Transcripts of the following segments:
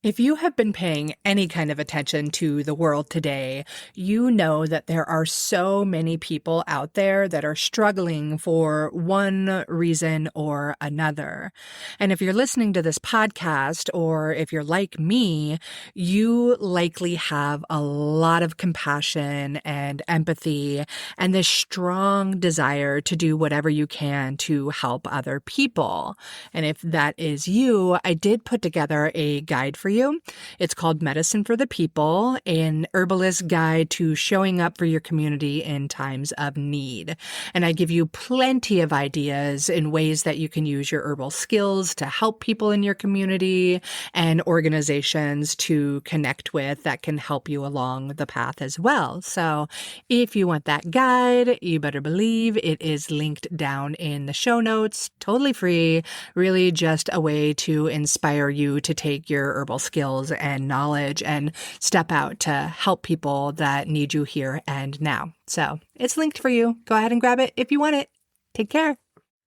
If you have been paying any kind of attention to the world today, you know that there are so many people out there that are struggling for one reason or another. And if you're listening to this podcast, or if you're like me, you likely have a lot of compassion and empathy and this strong desire to do whatever you can to help other people. And if that is you, I did put together a guide for you. It's called Medicine for the People, an herbalist guide to showing up for your community in times of need. And I give you plenty of ideas in ways that you can use your herbal skills to help people in your community and organizations to connect with that can help you along the path as well. So if you want that guide, you better believe it is linked down in the show notes, totally free, really just a way to inspire you to take your herbal skills and knowledge and step out to help people that need you here and now. So it's linked for you. Go ahead and grab it if you want it. Take care.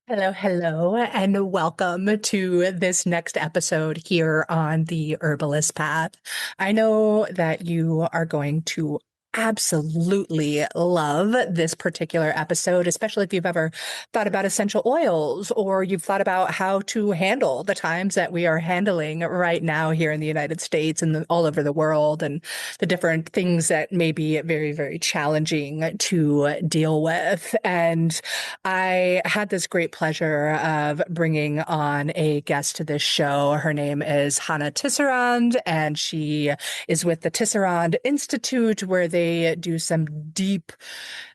Hello, and welcome to this next episode here on the Herbalist Path. I know that you are going to absolutely love this particular episode, especially if you've ever thought about essential oils or you've thought about how to handle the times that we are handling right now here in the United States and all over the world, and the different things that may be very, very challenging to deal with. And I had this great pleasure of bringing on a guest to this show. Her name is Hana Tisserand, and she is with the Tisserand Institute, where they do some deep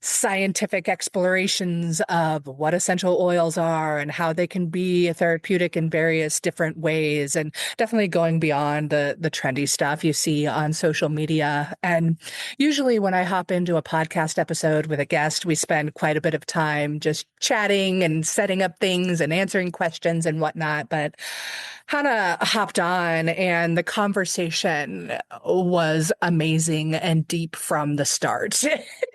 scientific explorations of what essential oils are and how they can be therapeutic in various different ways, and definitely going beyond the trendy stuff you see on social media. And usually when I hop into a podcast episode with a guest, we spend quite a bit of time just chatting and setting up things and answering questions and whatnot. But Hannah hopped on, and the conversation was amazing and deep from the start.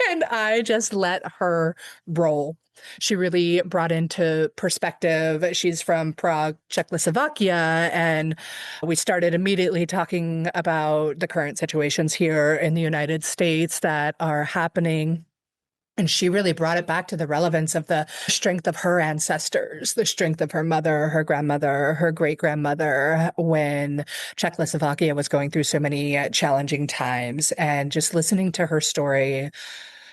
And I just let her roll. She really brought into perspective. She's from Prague, Czechoslovakia, and we started immediately talking about the current situations here in the United States that are happening. And she really brought it back to the relevance of the strength of her ancestors, the strength of her mother, her grandmother, her great-grandmother, when Czechoslovakia was going through so many challenging times. And just listening to her story,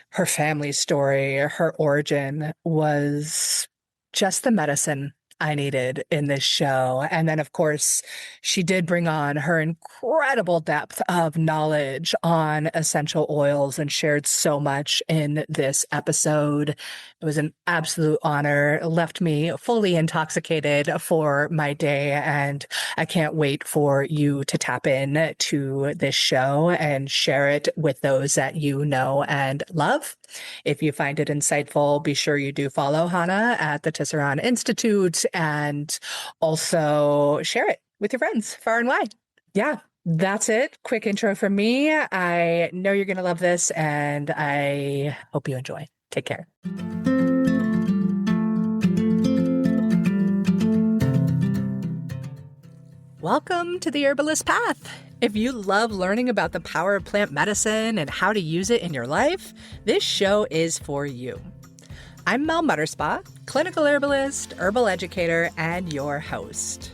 her family's story, her origin was just the medicine I needed in this show. And then, of course, she did bring on her incredible depth of knowledge on essential oils and shared so much in this episode. It was an absolute honor. It left me fully intoxicated for my day, and I can't wait for you to tap in to this show and share it with those that you know and love. If you find it insightful, be sure you do follow Hana at the Tisserand Institute, and also share it with your friends far and wide. Yeah, that's it. Quick intro from me. I know you're going to love this, and I hope you enjoy. Take care. Welcome to the Herbalist Path. If you love learning about the power of plant medicine and how to use it in your life, this show is for you. I'm Mel Mutterspa, clinical herbalist, herbal educator, and your host.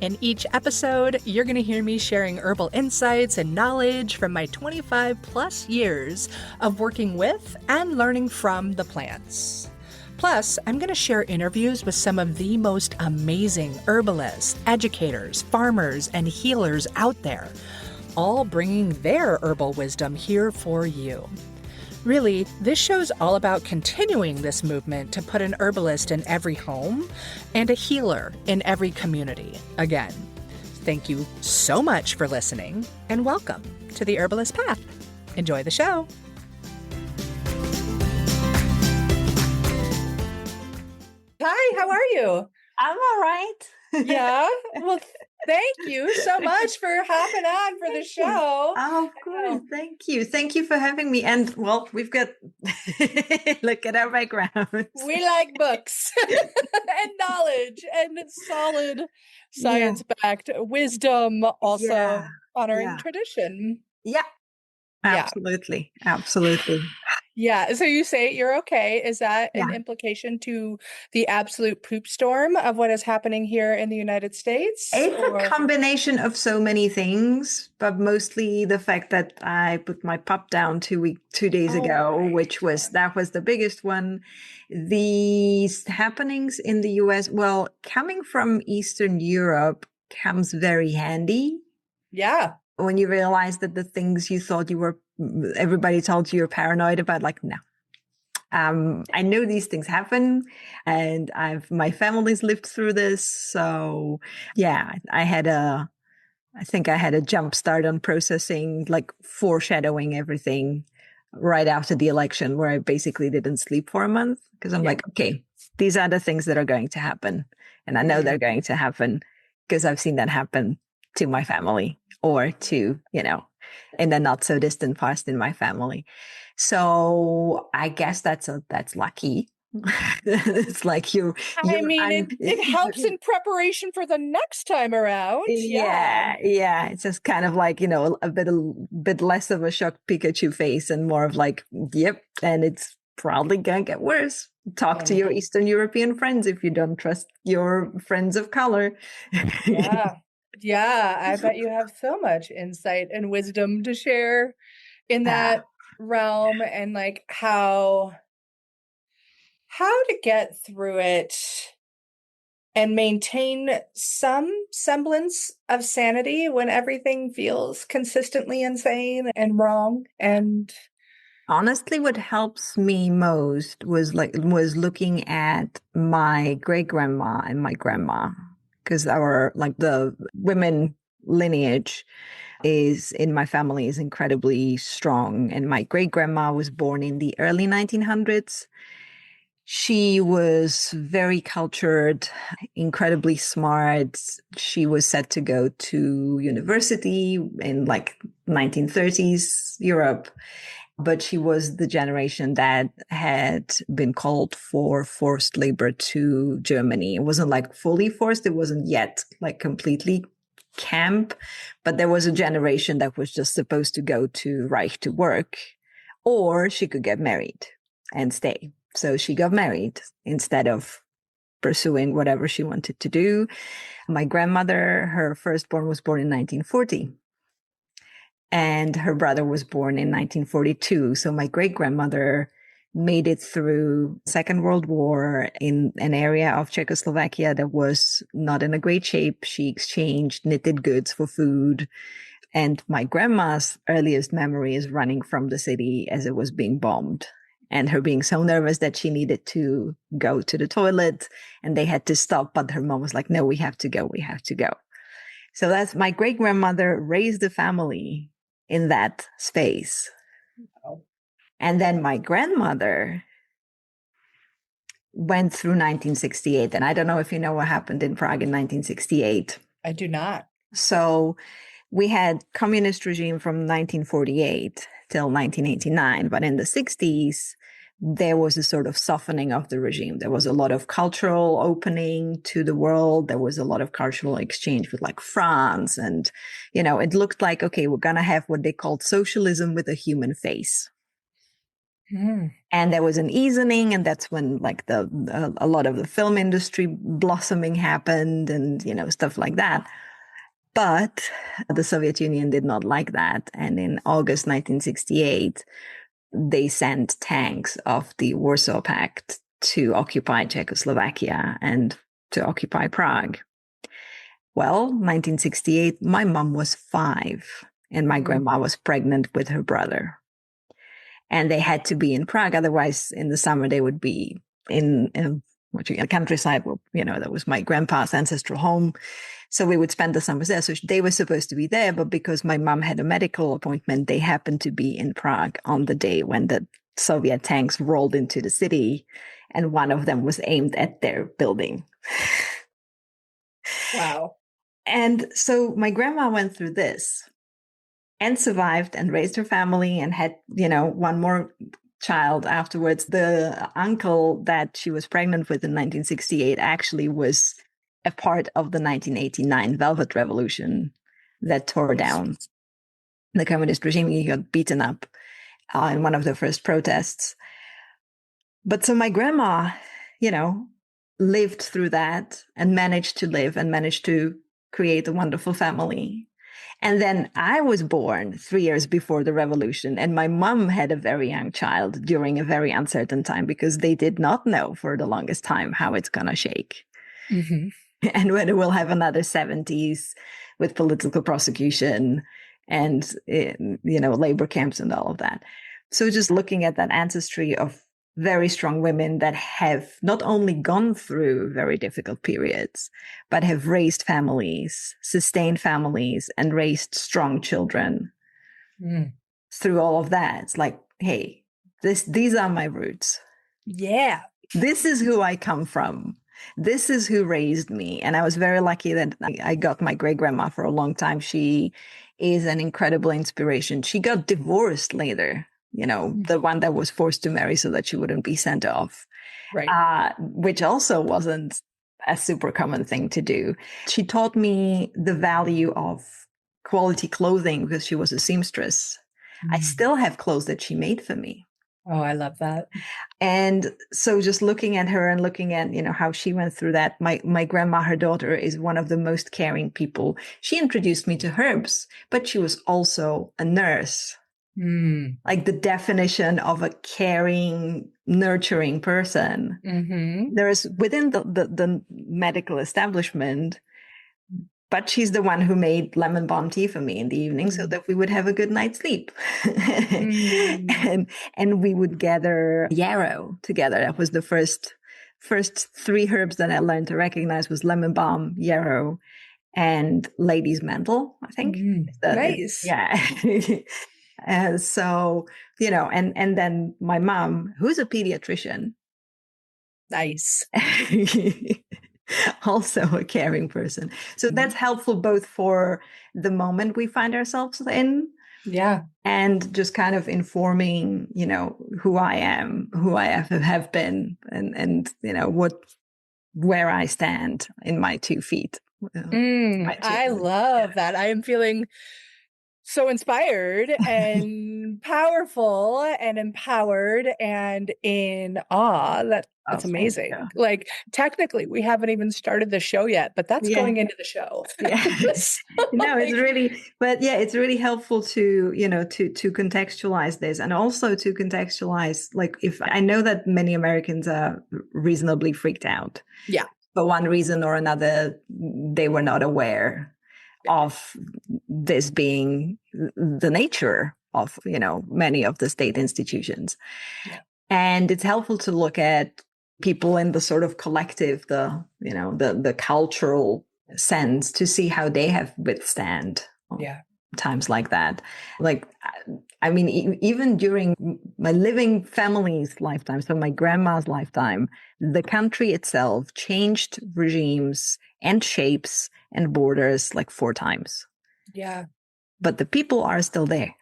In each episode, you're going to hear me sharing herbal insights and knowledge from my 25 plus years of working with and learning from the plants. Plus, I'm going to share interviews with some of the most amazing herbalists, educators, farmers, and healers out there, all bringing their herbal wisdom here for you. Really, this show's all about continuing this movement to put an herbalist in every home and a healer in every community. Again, thank you so much for listening, and welcome to the Herbalist Path. Enjoy the show. Hi, how are you? I'm all right. Yeah. Well, Thank you so much for hopping on for the Thank you. show. Oh, of course. Thank you. Thank you for having me. And well, we've got look at our backgrounds. We like books and knowledge and solid Yeah. science-backed wisdom, Yeah. also honoring Yeah. tradition. Yeah. Yeah. Absolutely. Absolutely. Yeah. So you say you're okay. Is that an Yeah. implication to the absolute poop storm of what is happening here in the United States? It's a Or combination of so many things, but mostly the fact that I put my pup down 2 days oh, ago, right. which was that was the biggest one. These happenings in the US, well, coming from Eastern Europe comes very handy Yeah. when you realize that the things you thought you were, everybody told you you're paranoid about, like, no. I know these things happen, and my family's lived through this. So yeah, I think I had a jump start on processing, like foreshadowing everything right after the election, where I basically didn't sleep for a month because I'm Yep. like, okay, these are the things that are going to happen. And I know Mm. they're going to happen because I've seen that happen to my family or to, in the not so distant past in my family. So I guess that's lucky. It's like I you're mean, it helps in preparation for the next time around. Yeah. yeah. It's just kind of like, a bit less of a shocked Pikachu face and more of like, yep, and it's probably gonna get worse. Talk to your Mhm. Eastern European friends if you don't trust your friends of color. Yeah. Yeah. I bet you have so much insight and wisdom to share in Ah, that realm, and like how to get through it and maintain some semblance of sanity when everything feels consistently insane and wrong. And honestly, what helps me most was looking at my great grandma and my grandma, because our like the women lineage is in my family is incredibly strong. And my great grandma was born in the early 1900s. She was very cultured, incredibly smart. She was set to go to university in like 1930s Europe, but she was the generation that had been called for forced labor to Germany. It wasn't like fully forced. It wasn't yet like completely camp, but there was a generation that was just supposed to go to Reich to work, or she could get married and stay. So she got married instead of pursuing whatever she wanted to do. My grandmother, her firstborn was born in 1940, and her brother was born in 1942. So my great grandmother made it through Second World War in an area of Czechoslovakia that was not in a great shape. She exchanged knitted goods for food. And my grandma's earliest memory is running from the city as it was being bombed, and her being so nervous that she needed to go to the toilet and they had to stop. But her mom was like, no, we have to go. We have to go. So that's my great grandmother raised the family in that space. And then my grandmother went through 1968. And I don't know if you know what happened in Prague in 1968. I do not. So we had communist regime from 1948 till 1989, but in the 60s, there was a sort of softening of the regime. There was a lot of cultural opening to the world. There was a lot of cultural exchange with like France. And, it looked like, okay, we're going to have what they called socialism with a human face. Mm. And there was an easing, and that's when like a lot of the film industry blossoming happened, and stuff like that. But the Soviet Union did not like that. And in August 1968, they sent tanks of the Warsaw Pact to occupy Czechoslovakia and to occupy Prague. Well, 1968, my mom was 5 and my Mm. grandma was pregnant with her brother. And they had to be in Prague. Otherwise, in the summer, they would be in the countryside. That was my grandpa's ancestral home. So we would spend the summers there. So they were supposed to be there, but because my mom had a medical appointment, they happened to be in Prague on the day when the Soviet tanks rolled into the city, and one of them was aimed at their building. Wow. And so my grandma went through this and survived and raised her family and had, one more child afterwards. The uncle that she was pregnant with in 1968 actually was a part of the 1989 Velvet Revolution that tore down the communist regime. He got beaten up in one of the first protests. But so my grandma, you know, lived through that and managed to live and managed to create a wonderful family. And then I was born 3 years before the revolution, and my mom had a very young child during a very uncertain time because they did not know for the longest time how it's going to shake Mm-hmm. and whether we'll have another 70s with political prosecution and, labor camps and all of that. So just looking at that ancestry of very strong women that have not only gone through very difficult periods, but have raised families, sustained families, and raised strong children through all of that. It's like, hey, these are my roots. Yeah. This is who I come from. This is who raised me. And I was very lucky that I got my great grandma for a long time. She is an incredible inspiration. She got divorced later, the one that was forced to marry so that she wouldn't be sent off, Right. which also wasn't a super common thing to do. She taught me the value of quality clothing because she was a seamstress. I still have clothes that she made for me. Oh, I love that. And so just looking at her and looking at, how she went through that, my grandma, her daughter, is one of the most caring people. She introduced me to herbs, but she was also a nurse. Like the definition of a caring, nurturing person. There's within the medical establishment, but she's the one who made lemon balm tea for me in the evening so that we would have a good night's sleep. And we would gather yarrow together. That was the first three herbs that I learned to recognize was lemon balm, yarrow, and lady's mantle, I think. Nice. Yeah. So, and then my mom, who's a pediatrician. Nice. Also a caring person. So that's helpful both for the moment we find ourselves in. Yeah. And just kind of informing, who I am, who I have been, and where I stand in my 2 feet. I love that. I am feeling so inspired and powerful and empowered and in awe. That's amazing. Like technically we haven't even started the show yet, but that's going into the show. Yes. It's really, but yeah, it's really helpful to, to contextualize this and also to contextualize, like if I know that many Americans are reasonably freaked out. Yeah. For one reason or another, they were not aware of this being the nature of, many of the state institutions. Yeah. And it's helpful to look at people in the sort of collective, the cultural sense to see how they have withstand times like that. Like, I mean, even during my living family's lifetime, so my grandma's lifetime, the country itself changed regimes and shapes and borders like 4 times. Yeah. But the people are still there.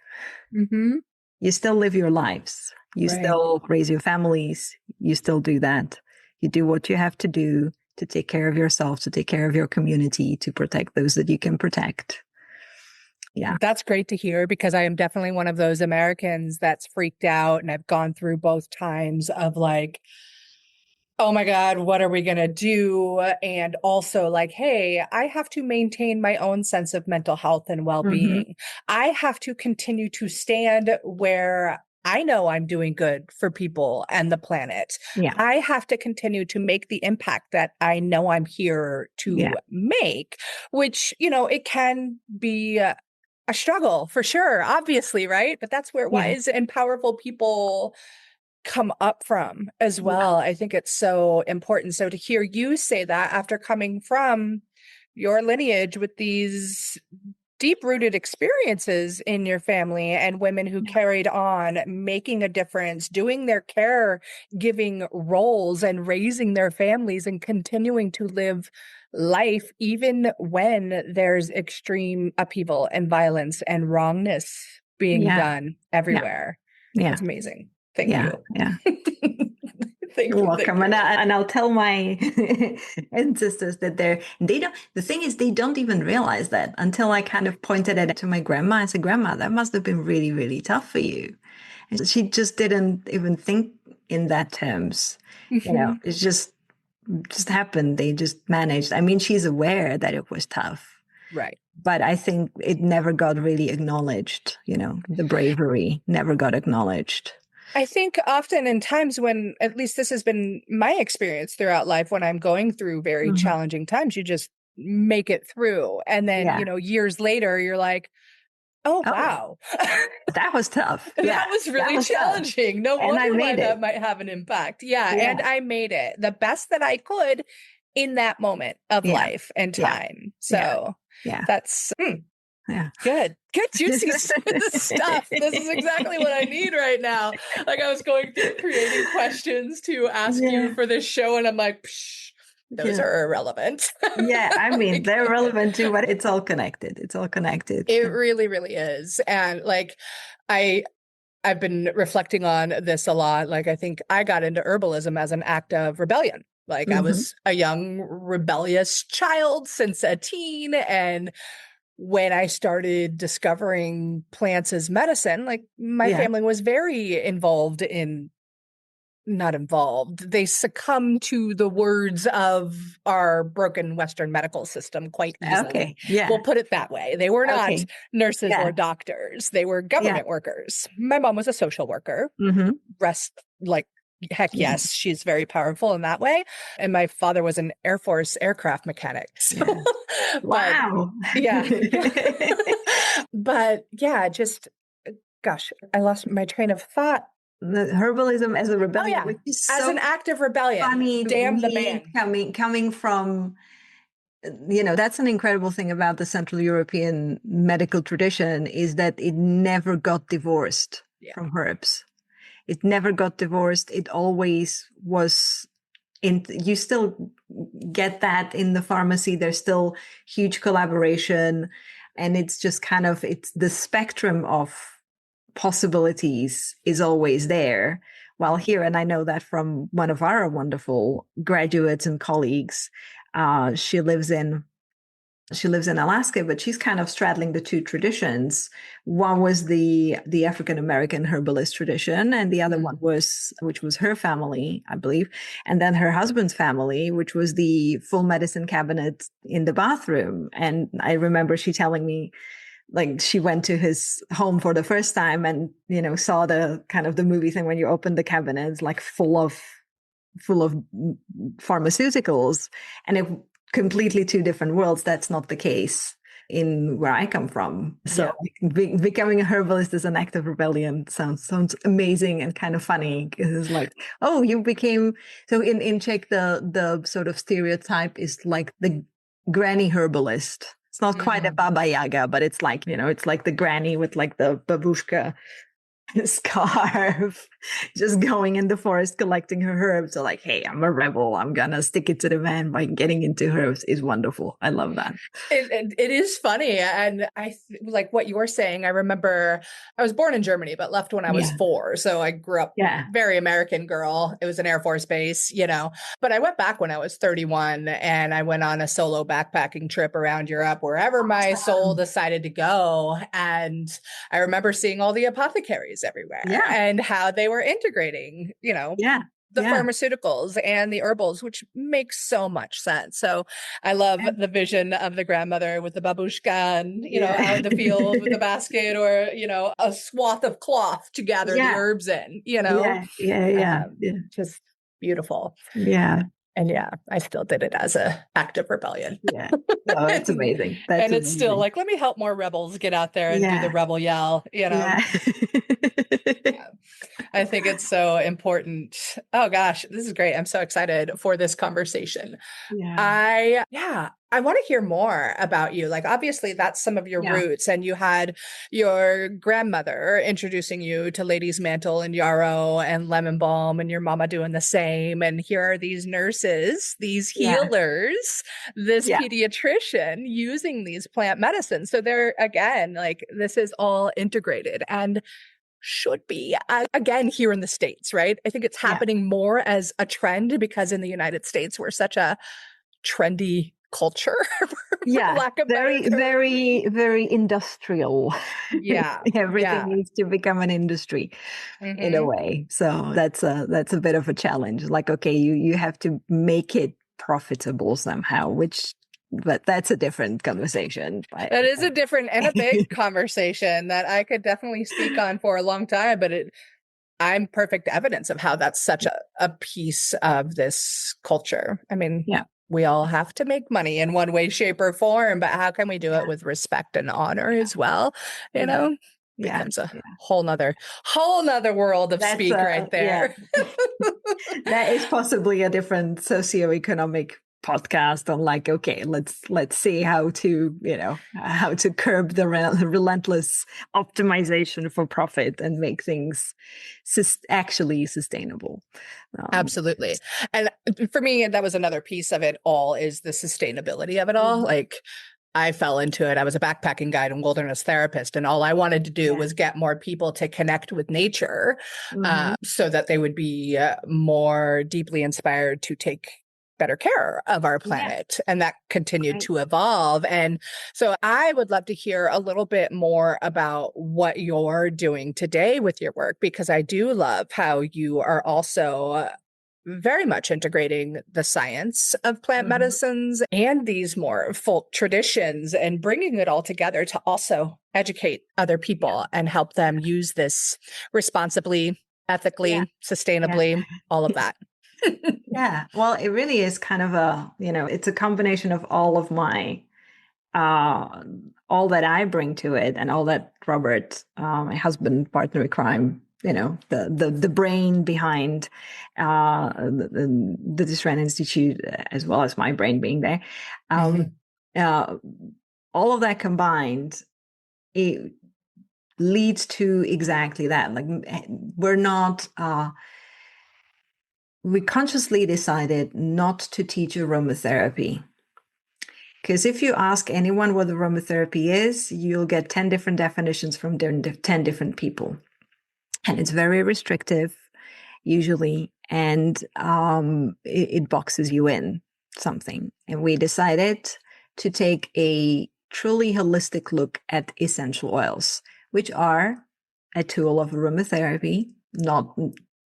You still live your lives. You still raise your families. You still do that. You do what you have to do to take care of yourself, to take care of your community, to protect those that you can protect. Yeah. That's great to hear because I am definitely one of those Americans that's freaked out and I've gone through both times of like, oh my God, what are we going to do? And also like, hey, I have to maintain my own sense of mental health and well-being. I have to continue to stand where I know I'm doing good for people and the planet. Yeah. I have to continue to make the impact that I know I'm here to make, which, it can be a struggle for sure, obviously, right? But that's where wise and powerful people come up from as well. I think it's so important. So to hear you say that after coming from your lineage with these deep-rooted experiences in your family and women who carried on making a difference, doing their caregiving roles and raising their families and continuing to live life, even when there's extreme upheaval and violence and wrongness being Yeah. done Yeah. everywhere. Yeah. It's amazing. Thank Yeah. you. Yeah. Thank You're you. Thank welcome. you. And I'll tell my ancestors that they don't, the thing is, they don't even realize that until I kind of pointed it to my grandma. I said, Grandma, that must have been really, really tough for you. And she just didn't even think in that terms. You know, Mhm. it's just happened. They just managed. I mean, she's aware that it was tough, Right. but I think it never got really acknowledged. You know, the bravery never got acknowledged. I think often in times when, at least this has been my experience throughout life, when I'm going through very Mhm. challenging times, you just make it through. And then, Yeah. years later, you're like, oh, Oh, wow. that was tough. Yeah, That was that really was tough. challenging. No And I wonder why made that it. might have an impact. Yeah. And Yeah, I made it the best that I could in that moment of yeah, life and yeah, time. yeah, So yeah, that's yeah. good. Good, juicy stuff. This is exactly what I need right now. Like I was going through creating questions to ask you Yeah, for this show, and I'm like, Psh, those yeah. are irrelevant. Yeah, I mean, Like, they're relevant too, but it's all connected. It's all connected. it really, really is. And like, I I've been reflecting on this a lot. Like, I think I got into herbalism as an act of rebellion. Like, I Hmm. was a young, rebellious child since a teen. And when I started discovering plants as medicine, like, my Yeah. family was very involved in, not involved. They succumbed to the words of our broken Western medical system quite easily. Okay. Yeah. We'll put it that way. They were not Okay. nurses Yeah. or doctors, they were Yeah. government workers. My mom was a social worker. Hmm. Rest, like, heck Yeah. yes, she's very powerful in that way. And my father was an Air Force aircraft mechanic. So, Yeah. but Wow. yeah. But yeah, just gosh, I lost my train of thought. The herbalism as a Oh rebellion, yeah, which is as so an act of rebellion. funny to Damn the me, man. coming from, that's an incredible thing about the Central European medical tradition is that it never got divorced Yeah. from herbs. It never got divorced. It always was in, you still get that in the pharmacy. There's still huge collaboration. And it's just kind of, it's the spectrum of possibilities is always there. While here, and I know that from one of our wonderful graduates and colleagues, she lives in Alaska, but she's kind of straddling the two traditions. One was the African American herbalist tradition, and the other one was, which was her family, I believe, and then her husband's family, which was the full medicine cabinet in the bathroom. And I remember she telling me, like, she went to his home for the first time and saw the kind of the movie thing when you open the cabinet, like full of pharmaceuticals, and it completely two different worlds. That's not the case in where I come from. So Yeah. becoming a herbalist is an act of rebellion. Sounds amazing and kind of funny, because it's like, oh, you became, so in Czech the sort of stereotype is like the granny herbalist. It's not quite a Mm. baba yaga, but it's like, it's like the granny with like the babushka scarf, just going in the forest collecting her herbs. So like, hey, I'm a rebel. I'm gonna stick it to the man by getting into herbs is wonderful. I love that. It is funny. And like what you were saying, I remember I was born in Germany, but left when I was Yeah. 4. So I grew up Yeah. very American girl. It was an Air Force base, but I went back when I was 31 and I went on a solo backpacking trip around Europe, wherever my soul decided to go. And I remember seeing all the apothecaries everywhere Yeah. and how they were integrating, Yeah. the Yeah. pharmaceuticals and the herbals, which makes so much sense. So I love the vision of the grandmother with the babushka and, out in the field with the Yeah. basket or, a swath of cloth to gather the Yeah. herbs in, Yeah. Yeah. Yeah. Yeah. just beautiful. Yeah. And yeah, I still did it as a act of rebellion. Yeah. Oh, that's and, amazing. That's and it's still amazing. like, let me help more rebels get out there and do the Yeah. rebel yell. Yeah. Yeah. I think it's so important. Oh gosh, this is great. I'm so excited for this conversation. Yeah. Yeah, I want to hear more about you. Like, obviously, that's some of your Yeah. roots, and you had your grandmother introducing you to Lady's Mantle and yarrow and lemon balm, and your mama doing the same. And here are these nurses, these Yeah. healers, this Yeah. pediatrician using these plant medicines. So they're, again, like, this is all integrated and should be, again, here in the States, right? I think it's Yeah. happening more as a trend because in the United States, we're such a trendy culture, for Yeah. lack of better Very, term. very, very industrial. Yeah, Everything yeah. needs to become an industry in a Hmm. way. So that's a bit of a challenge. Like, okay, you have to make it profitable somehow, which but that's a different conversation. That is a different and a big conversation that I could definitely speak on for a long time, but I'm perfect evidence of how that's such a piece of this culture. I mean, Yeah. we all have to make money in one way, shape, or form, but how can we do it Yeah. with respect and honor as well? You Yeah. know, Yeah. becomes a Yeah. whole nother world of That's speak right yeah. there. That is possibly a different socioeconomic podcast on like, okay, let's see how to, how to curb the relentless optimization for profit and make things actually sustainable. Um, Absolutely. And for me, that was another piece of it all is the sustainability of it all. mhm. Like I fell into it. I was a backpacking guide and wilderness therapist, and all I wanted to do Yeah. was get more people to connect with nature Hmm. so that they would be more deeply inspired to take better care of our Yeah. planet. And that continued Great. to evolve. And so I would love to hear a little bit more about what you're doing today with your work, because I do love how you are also very much integrating the science of plant Hmm. medicines and these more folk traditions and bringing it all together to also educate other Yeah. people and help them use this responsibly, Yeah. ethically, Yeah. sustainably, all of that. Yeah. Well, it really is kind of it's a combination of all of uh, all that I bring to it and all that Robert, my husband, partner in crime, the brain behind the Tisserand Institute, as well as my brain being there. Um, uh, all of that combined, it leads to exactly that. Like we're not, we consciously decided not to teach aromatherapy. Because if you ask anyone what aromatherapy is, you'll get 10 different definitions from 10 different people. And it's very restrictive, usually, and it boxes you in something. And we decided to take a truly holistic look at essential oils, which are a tool of aromatherapy, not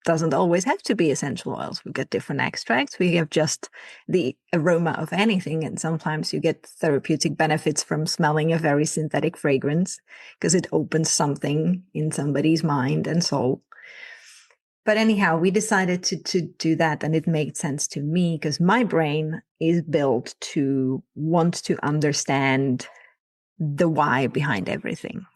doesn't always have to be essential oils. We get different extracts. We have just the aroma of anything. And sometimes you get therapeutic benefits from smelling a very synthetic fragrance because it opens something in somebody's mind and soul. But anyhow, we decided to do that. And it made sense to me because my brain is built to want to understand the why behind everything.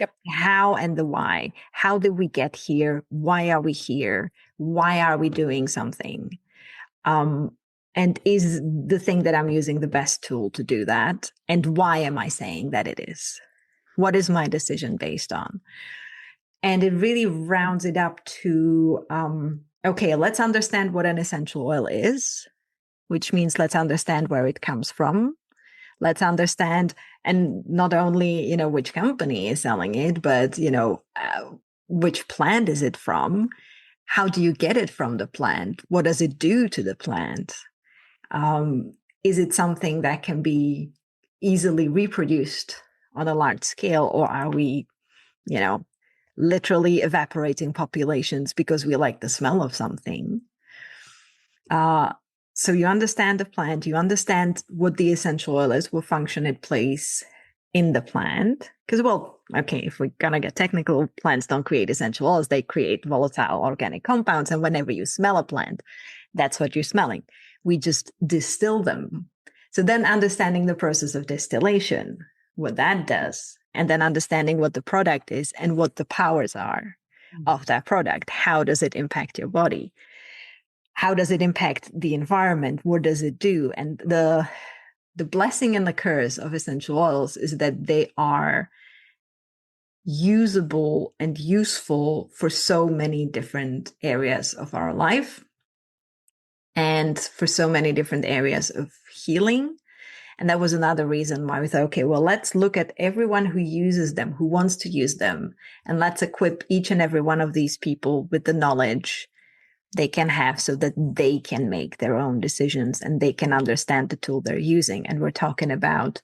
Yep. How and the why. How did we get here? Why are we here? Why are we doing something? Um, and is the thing that I'm using the best tool to do that? And why am I saying that it is? What is my decision based on? And it really rounds it up to okay, let's understand what an essential oil is, which means let's understand where it comes from. Let's understand, and not only, which company is selling it, but, which plant is it from? How do you get it from the plant? What does it do to the plant? Um, is it something that can be easily reproduced on a large scale, or are we, you know, literally evaporating populations because we like the smell of something? Uh, so you understand the plant, you understand what the essential oil is, what function it plays in the plant. Because, well, okay, if we're gonna get technical, plants don't create essential oils, they create volatile organic compounds. And whenever you smell a plant, that's what you're smelling. We just distill them. So then understanding the process of distillation, what that does, and then understanding what the product is and what the powers are of that product. How does it impact your body? How does it impact the environment? What does it do? And the blessing and the curse of essential oils is that they are usable and useful for so many different areas of our life and for so many different areas of healing. And that was another reason why we thought, okay, well, let's look at everyone who uses them, who wants to use them, and let's equip each and every one of these people with the knowledge they can have so that they can make their own decisions and they can understand the tool they're using. And we're talking about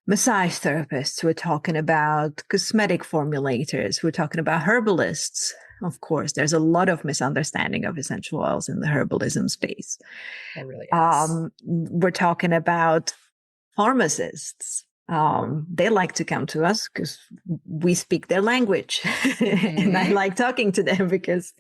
massage therapists, we're talking about cosmetic formulators, we're talking about herbalists. Of course, there's a lot of misunderstanding of essential oils in the herbalism space. It really is. We're talking about pharmacists. They like to come to us because we speak their language, and I like talking to them because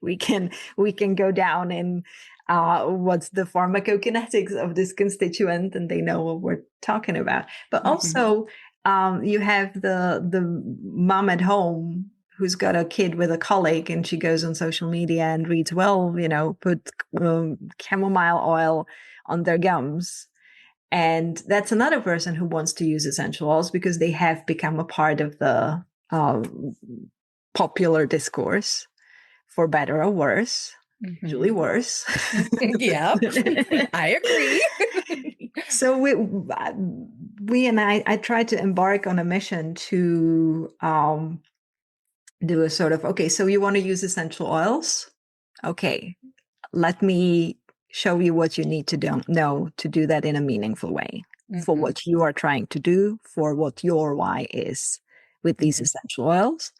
we can go down in what's the pharmacokinetics of this constituent, and they know what we're talking about. But also, you have the mom at home who's got a kid with a colic, and she goes on social media and reads, well, put chamomile oil on their gums. And that's another person who wants to use essential oils because they have become a part of the popular discourse, for better or worse, usually worse. Yeah, I agree. So we and I tried to embark on a mission to do a sort of, okay, so you want to use essential oils? Okay, let me show you what you need to know to do that in a meaningful way for what you are trying to do, for what your why is with these essential oils.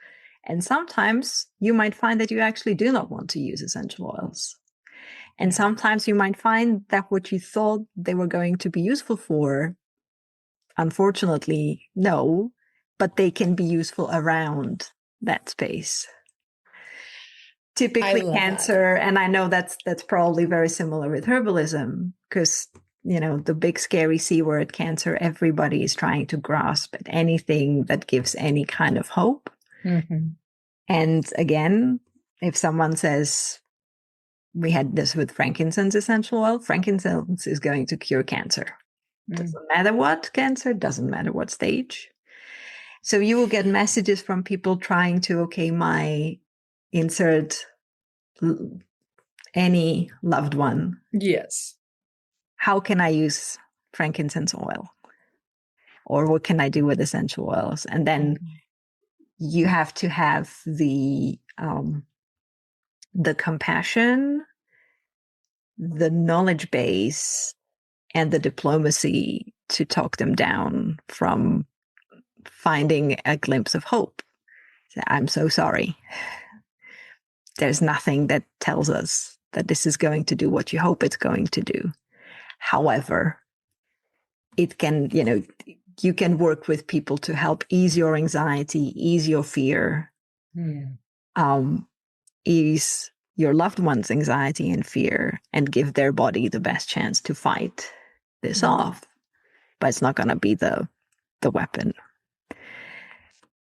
And sometimes you might find that you actually do not want to use essential oils. And sometimes you might find that what you thought they were going to be useful for, unfortunately, no, but they can be useful around that space. Typically cancer, and I know that's probably very similar with herbalism, because the big scary C word, cancer, everybody is trying to grasp at anything that gives any kind of hope. And again, if someone says, we had this with frankincense essential oil, frankincense is going to cure cancer. Doesn't matter what cancer, doesn't matter what stage. So you will get messages from people trying to, okay, my insert any loved one. Yes. How can I use frankincense oil? Or what can I do with essential oils? And then you have to have the compassion, the knowledge base, and the diplomacy to talk them down from finding a glimpse of hope. I'm so sorry. There's nothing that tells us that this is going to do what you hope it's going to do. However, it can, you can work with people to help ease your anxiety, ease your fear, ease your loved one's anxiety and fear, and give their body the best chance to fight this off. But it's not going to be the weapon.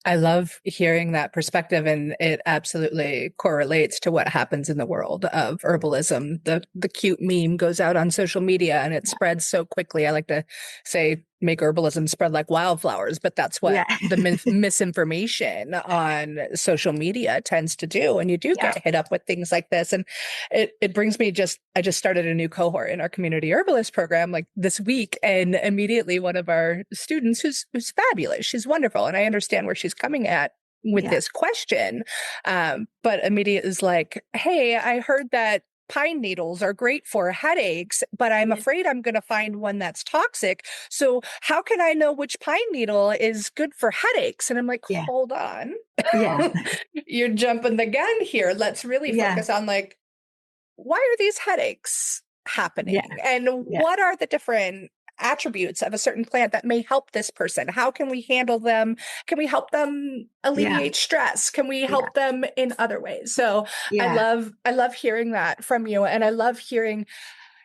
I love hearing that perspective, and it absolutely correlates to what happens in the world of herbalism. The cute meme goes out on social media and it spreads so quickly. I like to say, make herbalism spread like wildflowers, but that's what the misinformation on social media tends to do. And you do get hit up with things like this. And it brings me I just started a new cohort in our community herbalist program like this week. And immediately one of our students who's fabulous, she's wonderful. And I understand where she's coming at with this question. But immediately is like, hey, I heard that pine needles are great for headaches, but I'm afraid I'm going to find one that's toxic. So how can I know which pine needle is good for headaches? And I'm like, hold on. You're jumping the gun here. Let's really focus on like, why are these headaches happening? And what are the different attributes of a certain plant that may help this person? How can we handle them? Can we help them alleviate stress? Can we help them in other ways? So I love hearing that from you. And I love hearing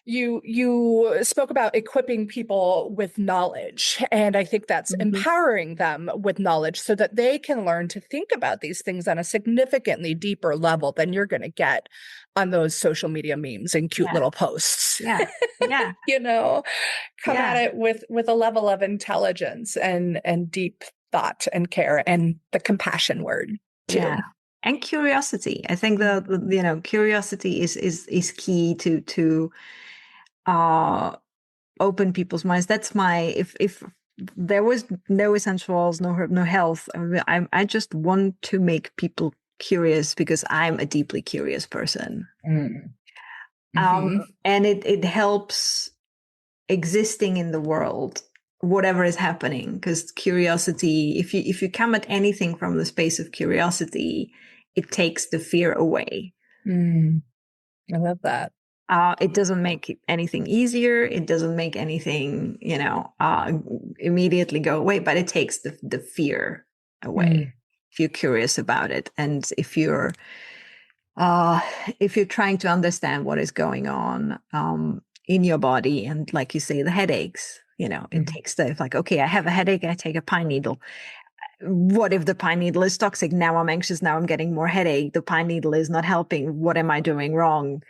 You spoke about equipping people with knowledge, and I think that's Mhm. empowering them with knowledge so that they can learn to think about these things on a significantly deeper level than you're going to get on those social media memes and cute Yeah. little posts. Yeah. Yeah. You know, come at Yeah. it with a level of intelligence and deep thought and care and the compassion word too. Yeah. And curiosity. I think curiosity is key to uh open people's minds. That's my if there was no essential oils, no herb, no health, I just want to make people curious because I'm a deeply curious person. Mm. Hmm. And it helps existing in the world, whatever is happening, because curiosity, if you come at anything from the space of curiosity, it takes the fear away. Mm. I love that. It doesn't make anything easier. It doesn't make anything, immediately go away, but it takes the fear away Mm. if you're curious about it. And uh, if you're trying to understand what is going on in your body, and like you say, the headaches, it Mhm. takes like, okay, I have a headache, I take a pine needle. What if the pine needle is toxic? Now I'm anxious. Now I'm getting more headache. The pine needle is not helping. What am I doing wrong?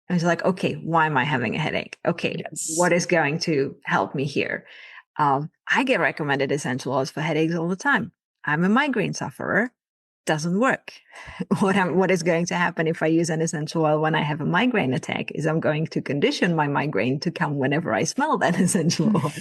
I was like, okay, why am I having a headache? Okay, Yes. what is going to help me here? I get recommended essential oils for headaches all the time. I'm a migraine sufferer. Doesn't work. What is going to happen if I use an essential oil when I have a migraine attack is I'm going to condition my migraine to come whenever I smell that essential oil.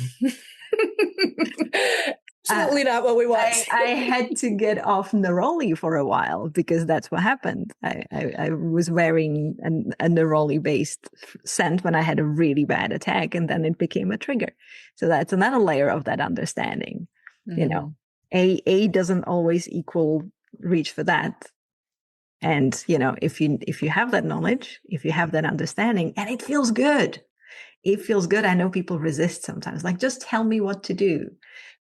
Uh, Absolutely not what we I, want. I had to get off neroli for a while because that's what happened. I was wearing a neroli based scent when I had a really bad attack, and then it became a trigger. So that's another layer of that understanding. You know, Mhm. A doesn't always equal reach for that. And if you have that knowledge, if you have that understanding, and it feels good. I know people resist sometimes. Like, just tell me what to do.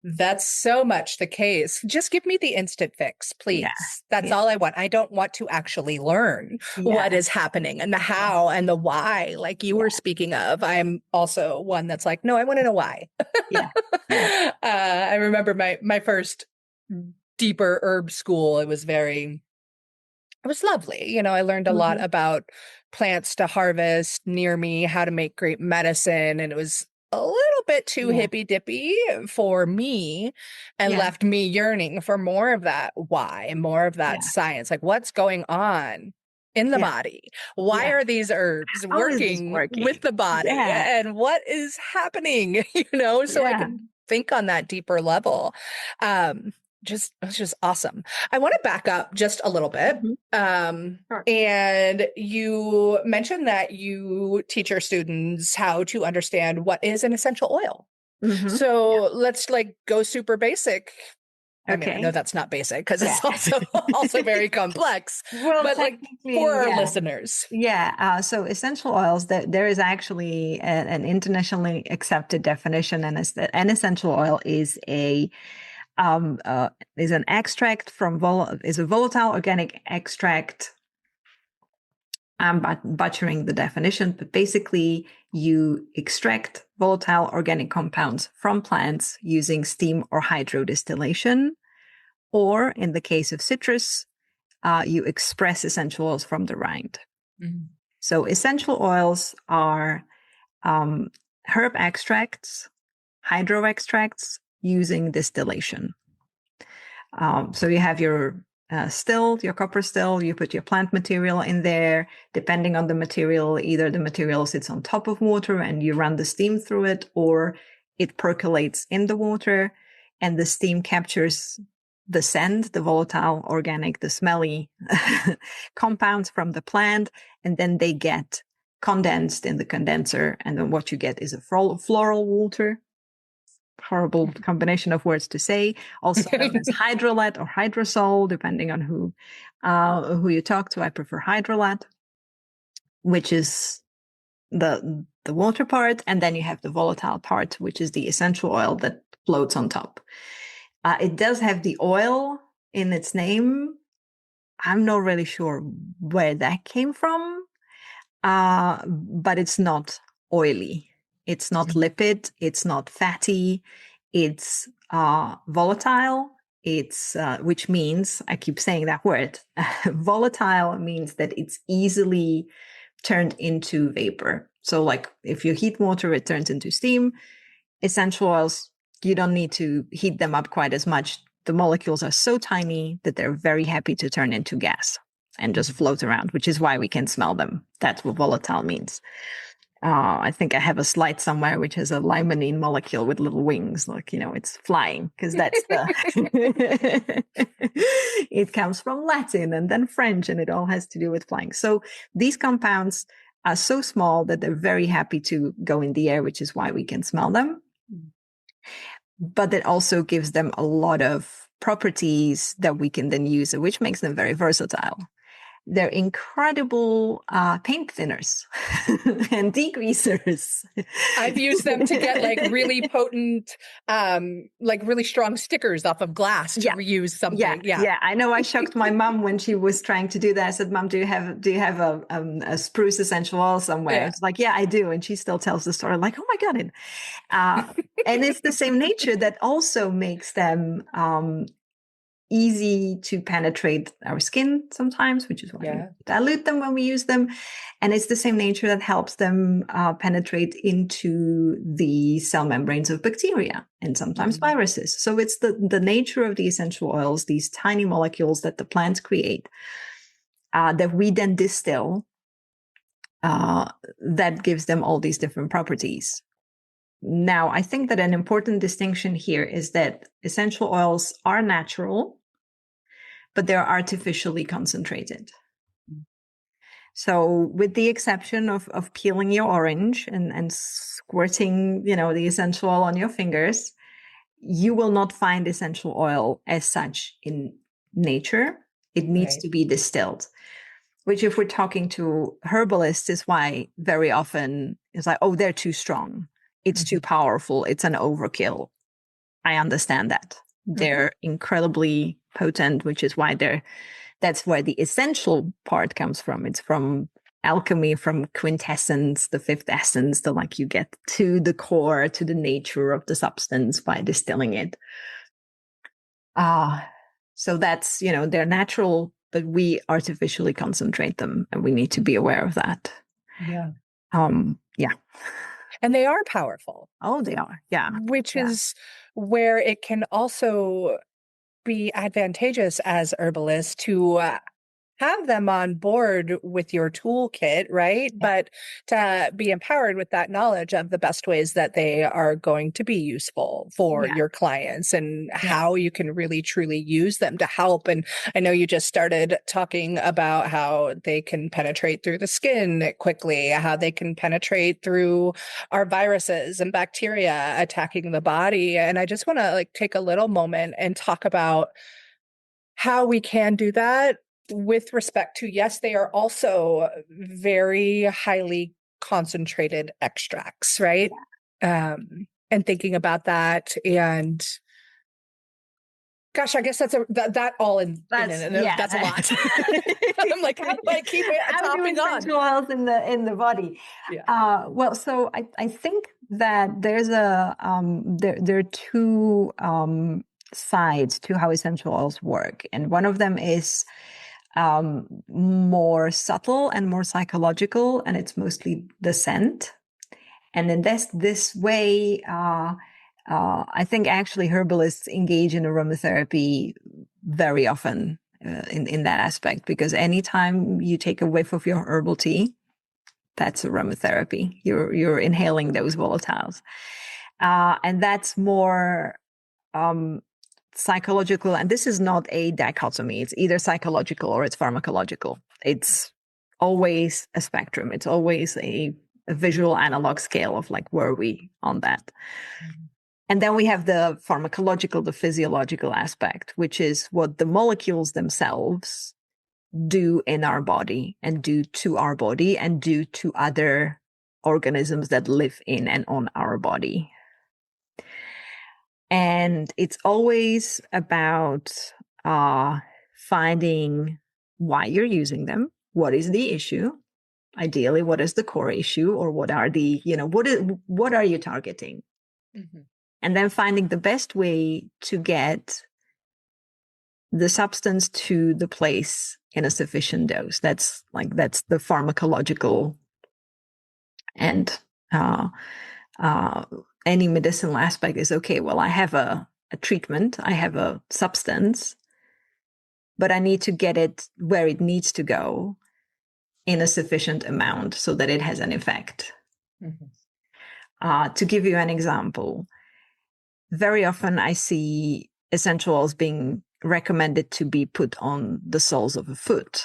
That's so much the case. Just give me the instant fix, Yeah, please. That's yeah, all I want. I don't want to actually learn what yeah, is happening and the yeah, how and the why, like you were yeah, speaking of. I'm also one that's like, no, I want to know why. yeah, yeah. I remember my first deeper herb school. It was lovely. I learned a lot Hmm. about plants to harvest near me, how to make great medicine, and it was a little bit too Yeah, hippy dippy for me and yeah, left me yearning for more of that why, more of that yeah, science. Like, what's going on in the yeah, body? Why yeah. are these herbs How is this working with working? the body? Yeah, And what is happening? So I yeah. could think on that deeper level. Um, it's just awesome. I want to back up just a little bit. Hmm. Sure. And you mentioned that you teach your students how to understand what is an essential oil. Hmm. Yeah. So let's like go super basic. I mean, I know Okay. that's not basic because Yeah. it's also very complex, Well, but like for technically, our yeah. listeners. Yeah. So essential oils, there is actually an internationally accepted definition, and an essential oil um, uh, is an extract is a volatile organic extract. I'm butchering the definition, but basically, you extract volatile organic compounds from plants using steam or hydrodistillation, or in the case of citrus, you express essential oils from the rind. Mhm. So, essential oils are um, herb extracts, hydro extracts using distillation. So you have your still, your copper still, you put your plant material in there. Depending on the material, either the material sits on top of water and you run the steam through it, or it percolates in the water and the steam captures the scent, the volatile, organic, the smelly compounds from the plant, and then they get condensed in the condenser. And then what you get is a floral water, horrible combination of words to say, also known as hydrolat or hydrosol, depending on who you talk to. I prefer hydrolat, which is the water part, and then you have the volatile part, which is the essential oil that floats on top. It does have the oil in its name. I'm not really sure where that came from. but it's not oily. It's not lipid. It's not fatty. It's volatile. It's which means, I keep saying that word. Volatile means that it's easily turned into vapor. So, like if you heat water, it turns into steam. Essential oils, you don't need to heat them up quite as much. The molecules are so tiny that they're very happy to turn into gas and just float around, which is why we can smell them. That's what volatile means. I think I have a slide somewhere which has a limonene molecule with little wings, like, it's flying, because that's the, it comes from Latin and then French, and it all has to do with flying. So these compounds are so small that they're very happy to go in the air, which is why we can smell them. But it also gives them a lot of properties that we can then use, which makes them very versatile. They're incredible paint thinners and degreasers. I've used them to get like really potent, like really strong stickers off of glass to reuse something. Yeah. I know I shocked my mom when she was trying to do that. I said, "Mom, do you have a spruce essential oil somewhere?" It's like, "Yeah, I do." And she still tells the story like, "Oh my God." And it's the same nature that also makes them easy to penetrate our skin sometimes, which is why we dilute them when we use them. And it's the same nature that helps them penetrate into the cell membranes of bacteria and sometimes viruses. So it's the nature of the essential oils, these tiny molecules that the plants create, that we then distill, that gives them all these different properties. Now, I think that an important distinction here is that essential oils are natural, but they're artificially concentrated. So with the exception of peeling your orange and squirting, the essential oil on your fingers, you will not find essential oil as such in nature. It needs to be distilled, which if we're talking to herbalists is why very often it's like, oh, they're too strong. It's too powerful. It's an overkill. I understand that. They're incredibly potent, which is why that's where the essential part comes from. It's from alchemy, from quintessence, the fifth essence, you get to the core, to the nature of the substance by distilling it. So that's, they're natural, but we artificially concentrate them, and we need to be aware of that. Yeah. Yeah. And they are powerful. Oh, they are. Yeah. Which is where it can also be advantageous as herbalists to have them on board with your toolkit, right? But to be empowered with that knowledge of the best ways that they are going to be useful for your clients and how you can really truly use them to help. And I know you just started talking about how they can penetrate through the skin quickly, how they can penetrate through our viruses and bacteria attacking the body. And I just want to take a little moment and talk about how we can do that with respect to, yes, they are also very highly concentrated extracts, right? And thinking about that, and gosh, I guess that's that all that's a lot. I'm like, how do I keep it topping on? Essential oils in the body. Well, so I think that there's there are two sides to how essential oils work, and one of them is more subtle and more psychological, and it's mostly the scent. And in this way, I think actually herbalists engage in aromatherapy very often in that aspect, because anytime you take a whiff of your herbal tea, that's aromatherapy. You're inhaling those volatiles, and that's more psychological. And this is not a dichotomy. It's either psychological or it's pharmacological. It's always a spectrum. It's always a visual analog scale of where are we on that. And then we have the pharmacological, the physiological aspect, which is what the molecules themselves do in our body and do to our body and do to other organisms that live in and on our body. And it's always about finding why you're using them. What is the issue? ideally, what is the core issue, or what are the, what are you targeting? Mhm. And then finding the best way to get the substance to the place in a sufficient dose. That's the pharmacological and uh, uh, any medicinal aspect is okay. Well, I have a treatment, I have a substance, but I need to get it where it needs to go in a sufficient amount so that it has an effect. Mhm. To give you an example, very often I see essential oils being recommended to be put on the soles of a foot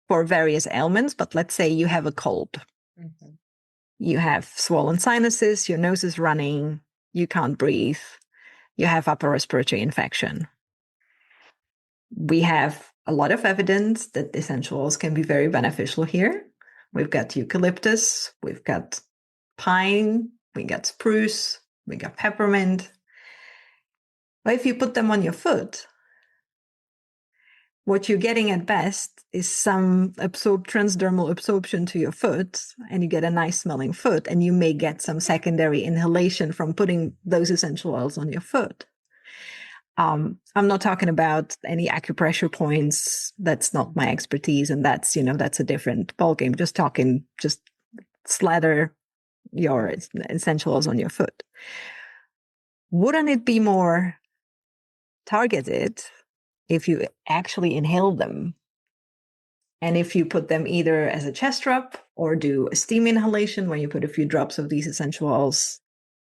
for various ailments. But let's say you have a cold, Mhm. you have swollen sinuses, your nose is running, you can't breathe, you have upper respiratory infection. We have a lot of evidence that essential oils can be very beneficial here. We've got eucalyptus, we've got pine, we got spruce, we got peppermint. But if you put them on your foot, what you're getting at best is some transdermal absorption to your foot, and you get a nice smelling foot, and you may get some secondary inhalation from putting those essential oils on your foot. I'm not talking about any acupressure points. That's not my expertise, and that's a different ballgame. Just slather your essential oils on your foot. Wouldn't it be more targeted if you actually inhale them? And if you put them either as a chest rub or do a steam inhalation where you put a few drops of these essential oils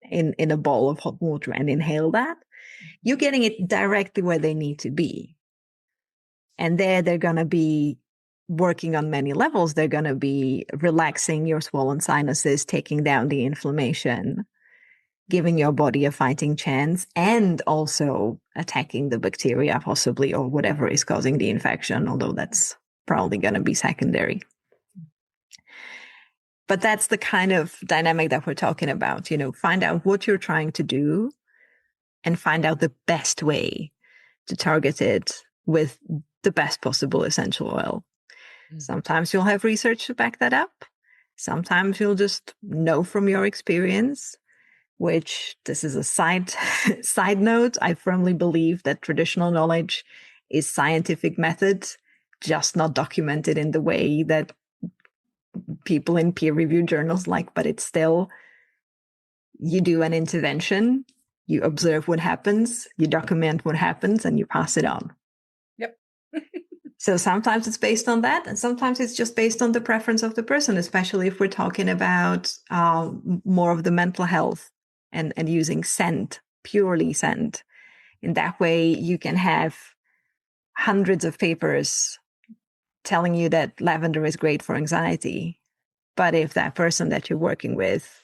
in a bowl of hot water and inhale that, you're getting it directly where they need to be. And there they're going to be working on many levels. They're going to be relaxing your swollen sinuses, taking down the inflammation, giving your body a fighting chance, and also attacking the bacteria possibly, or whatever is causing the infection, although that's probably going to be secondary. But that's the kind of dynamic that we're talking about. Find out what you're trying to do and find out the best way to target it with the best possible essential oil. Sometimes you'll have research to back that up. Sometimes you'll just know from your experience, which this is a side note. I firmly believe that traditional knowledge is scientific method, just not documented in the way that people in peer-reviewed journals like, but it's still, you do an intervention, you observe what happens, you document what happens, and you pass it on. Yep. So sometimes it's based on that, and sometimes it's just based on the preference of the person, especially if we're talking about more of the mental health and using scent, purely scent. In that way, you can have hundreds of papers telling you that lavender is great for anxiety. But if that person that you're working with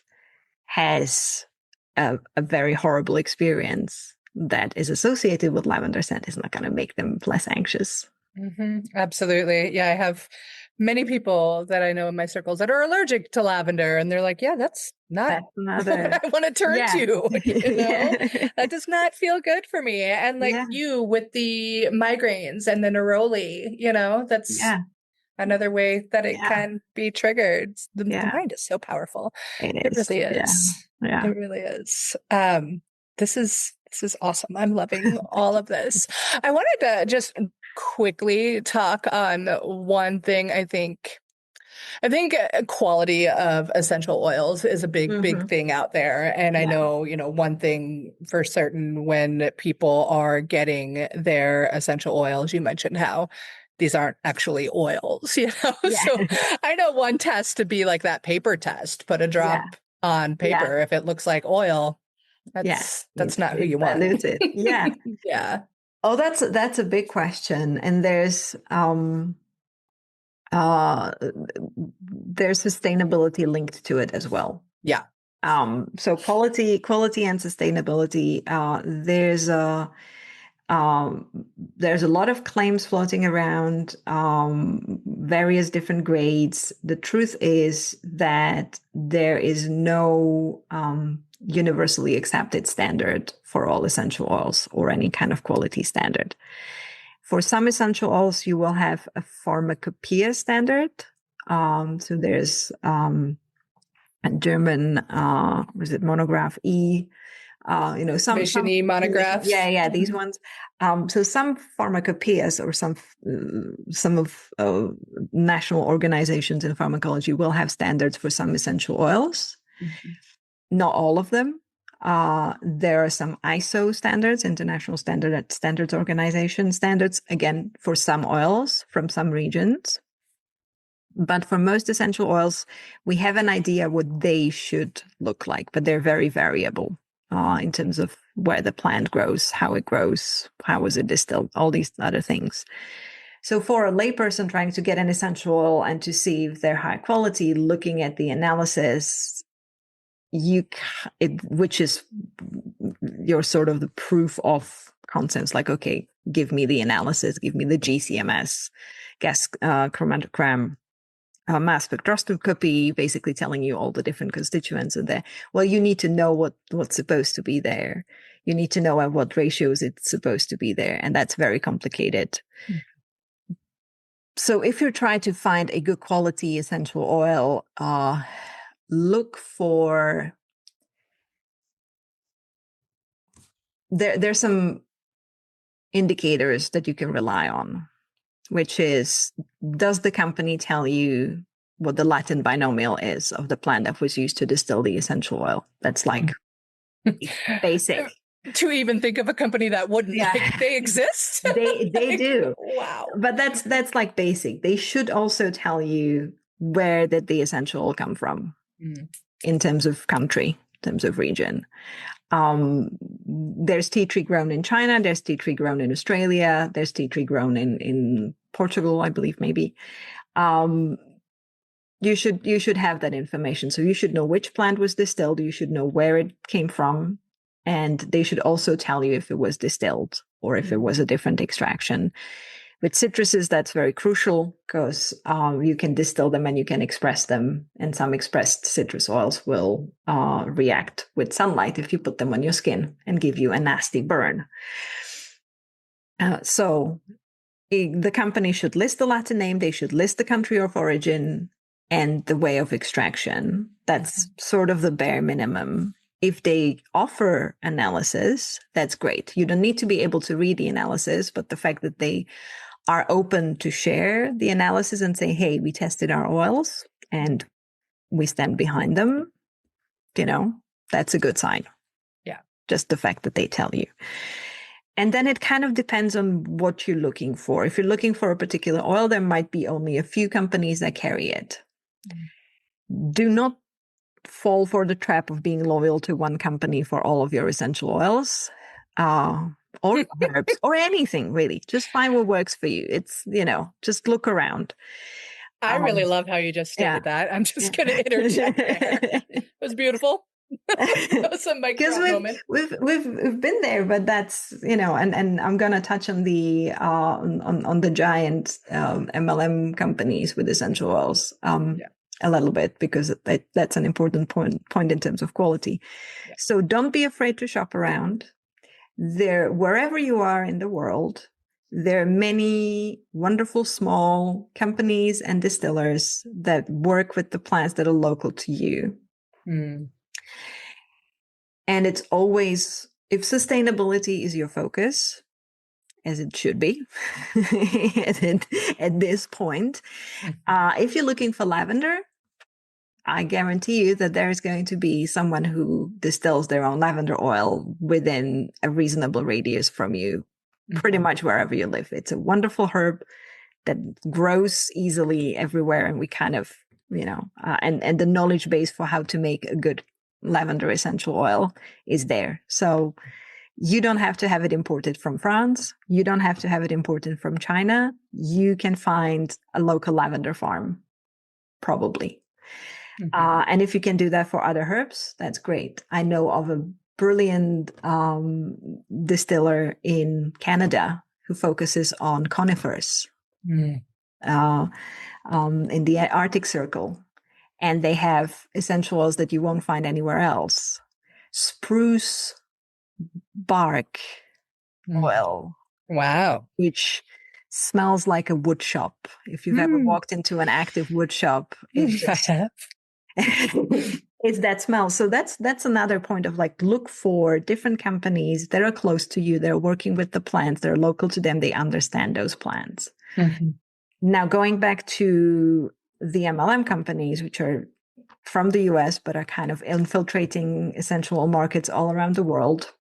has a very horrible experience that is associated with lavender scent, is not going to make them less anxious. Mm-hmm. Absolutely. Yeah, I have many people that I know in my circles that are allergic to lavender, and they're like, yeah, that's not what I want to turn to, That does not feel good for me. And like you with the migraines and the neroli, that's another way that it can be triggered. The mind is so powerful. It really is. It really is. This is awesome. I'm loving all of this. I wanted to just quickly talk on one thing. I think quality of essential oils is a big thing out there. And I know, one thing for certain, when people are getting their essential oils, you mentioned how these aren't actually oils, So I know one test to be like that paper test, put a drop on paper. If it looks like oil, that's not who you want. Diluted. Yeah. Yeah. Oh, that's a big question. And there's sustainability linked to it as well. Yeah. So quality and sustainability. There's a lot of claims floating around, various different grades. The truth is that there is no universally accepted standard for all essential oils or any kind of quality standard. For some essential oils, you will have a pharmacopoeia standard. So there's a German, was it monograph E? Some Mission monographs. these ones. So some pharmacopoeias or some of national organizations in pharmacology will have standards for some essential oils. Mhm. Not all of them. There are some ISO standards, International Standards Organization standards, again, for some oils from some regions. But for most essential oils, we have an idea what they should look like, but they're very variable in terms of where the plant grows, how was it distilled, all these other things. So for a layperson trying to get an essential oil and to see if they're high quality, looking at the analysis, which is your sort of the proof of concepts, like, okay, give me the analysis, give me the GCMS, gas chromatogram, mass spectroscopy, basically telling you all the different constituents in there. Well, you need to know what's supposed to be there. You need to know at what ratios it's supposed to be there, and that's very complicated. Mm. So if you're trying to find a good quality essential oil, look for there's some indicators that you can rely on, which is, does the company tell you what the Latin binomial is of the plant that was used to distill the essential oil? That's like basic. To even think of a company that wouldn't, like, they exist. They like, do. Wow. But that's like basic. They should also tell you where did the essential oil come from in terms of country, in terms of region. There's tea tree grown in China, there's tea tree grown in Australia, there's tea tree grown in Portugal, I believe, maybe. You should have that information. So you should know which plant was distilled, you should know where it came from, and they should also tell you if it was distilled or if it was a different extraction. With citruses, that's very crucial because you can distill them and you can express them. And some expressed citrus oils will react with sunlight if you put them on your skin and give you a nasty burn. So the company should list the Latin name, they should list the country of origin and the way of extraction. That's sort of the bare minimum. If they offer analysis, that's great. You don't need to be able to read the analysis, but the fact that they are open to share the analysis and say, hey, we tested our oils and we stand behind them, that's a good sign. Yeah. Just the fact that they tell you. And then it kind of depends on what you're looking for. If you're looking for a particular oil, there might be only a few companies that carry it. Do not fall for the trap of being loyal to one company for all of your essential oils. Or herbs or anything, really. Just find what works for you. It's, just look around. I really love how you just stated that. I'm just going to interject there. It was beautiful. That was a mic drop moment. We've been there, but that's, and I'm going to touch on the on the giant MLM companies with essential oils a little bit, because that's an important point in terms of quality. Yeah. So don't be afraid to shop around. Wherever you are in the world, there are many wonderful small companies and distillers that work with the plants that are local to you. And it's always, if sustainability is your focus, as it should be at this point, if you're looking for lavender, I guarantee you that there is going to be someone who distills their own lavender oil within a reasonable radius from you, pretty much wherever you live. It's a wonderful herb that grows easily everywhere. And we kind of, and the knowledge base for how to make a good lavender essential oil is there. So you don't have to have it imported from France. You don't have to have it imported from China. You can find a local lavender farm, probably. And if you can do that for other herbs, that's great. I know of a brilliant distiller in Canada who focuses on conifers in the Arctic Circle. And they have essential oils that you won't find anywhere else. Spruce bark oil. Wow. Which smells like a wood shop. If you've ever Mm. walked into an active wood shop, it I just have. it's that smell. So that's another point of like, look for different companies that are close to you. They're working with the plants. They're local to them. They understand those plants. Mm-hmm. Now, going back to the MLM companies, which are from the US, but are kind of infiltrating essential oil markets all around the world.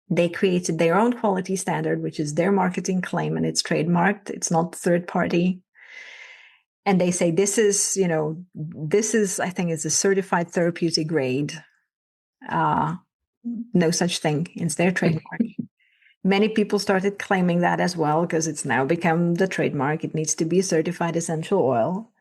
They created their own quality standard, which is their marketing claim, and it's trademarked. It's not third party. And they say, this is, I think it's a certified therapeutic grade. No such thing. It's their trademark. Many people started claiming that as well because it's now become the trademark. It needs to be a certified essential oil.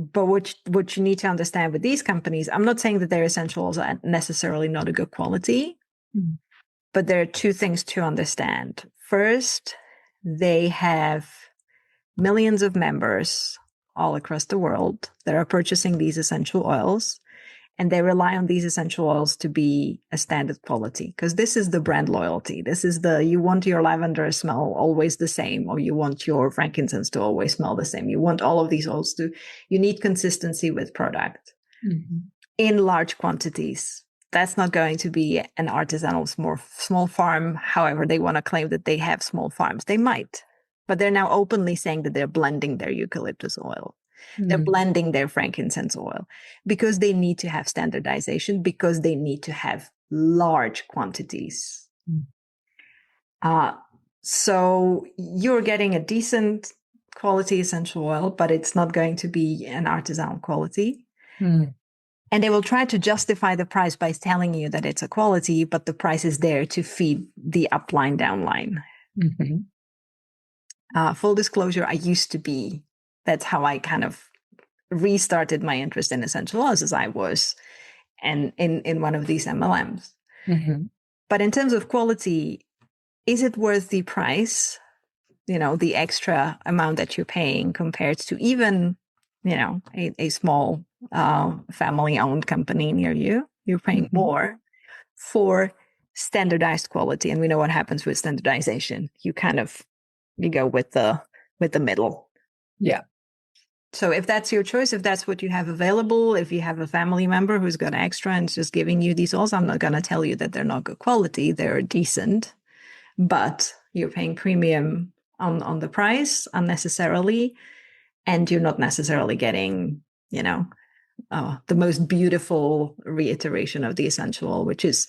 But what you need to understand with these companies, I'm not saying that their essential oils are necessarily not a good quality, but there are two things to understand. First, they have millions of members all across the world that are purchasing these essential oils. And they rely on these essential oils to be a standard quality because this is the brand loyalty. This is you want your lavender smell always the same, or you want your frankincense to always smell the same. You want all of these oils you need consistency with product in large quantities. That's not going to be an artisanal small farm. However, they want to claim that they have small farms. They might, but they're now openly saying that they're blending their eucalyptus oil. They're blending their frankincense oil because they need to have standardization, because they need to have large quantities. So you're getting a decent quality essential oil, but it's not going to be an artisanal quality. And they will try to justify the price by telling you that it's a quality, but the price is there to feed the upline, downline. Full disclosure, that's how I kind of restarted my interest in essential oils as I was and in one of these MLMs. But in terms of quality, is it worth the price? The extra amount that you're paying compared to even, a small family-owned company near you. You're paying more for standardized quality. And we know what happens with standardization. You go with the middle. Yeah. So if that's your choice, if that's what you have available, if you have a family member who's got extra and is just giving you these oils, I'm not going to tell you that they're not good quality. They're decent, but you're paying premium on the price unnecessarily, and you're not necessarily getting, the most beautiful reiteration of the essential oil, which is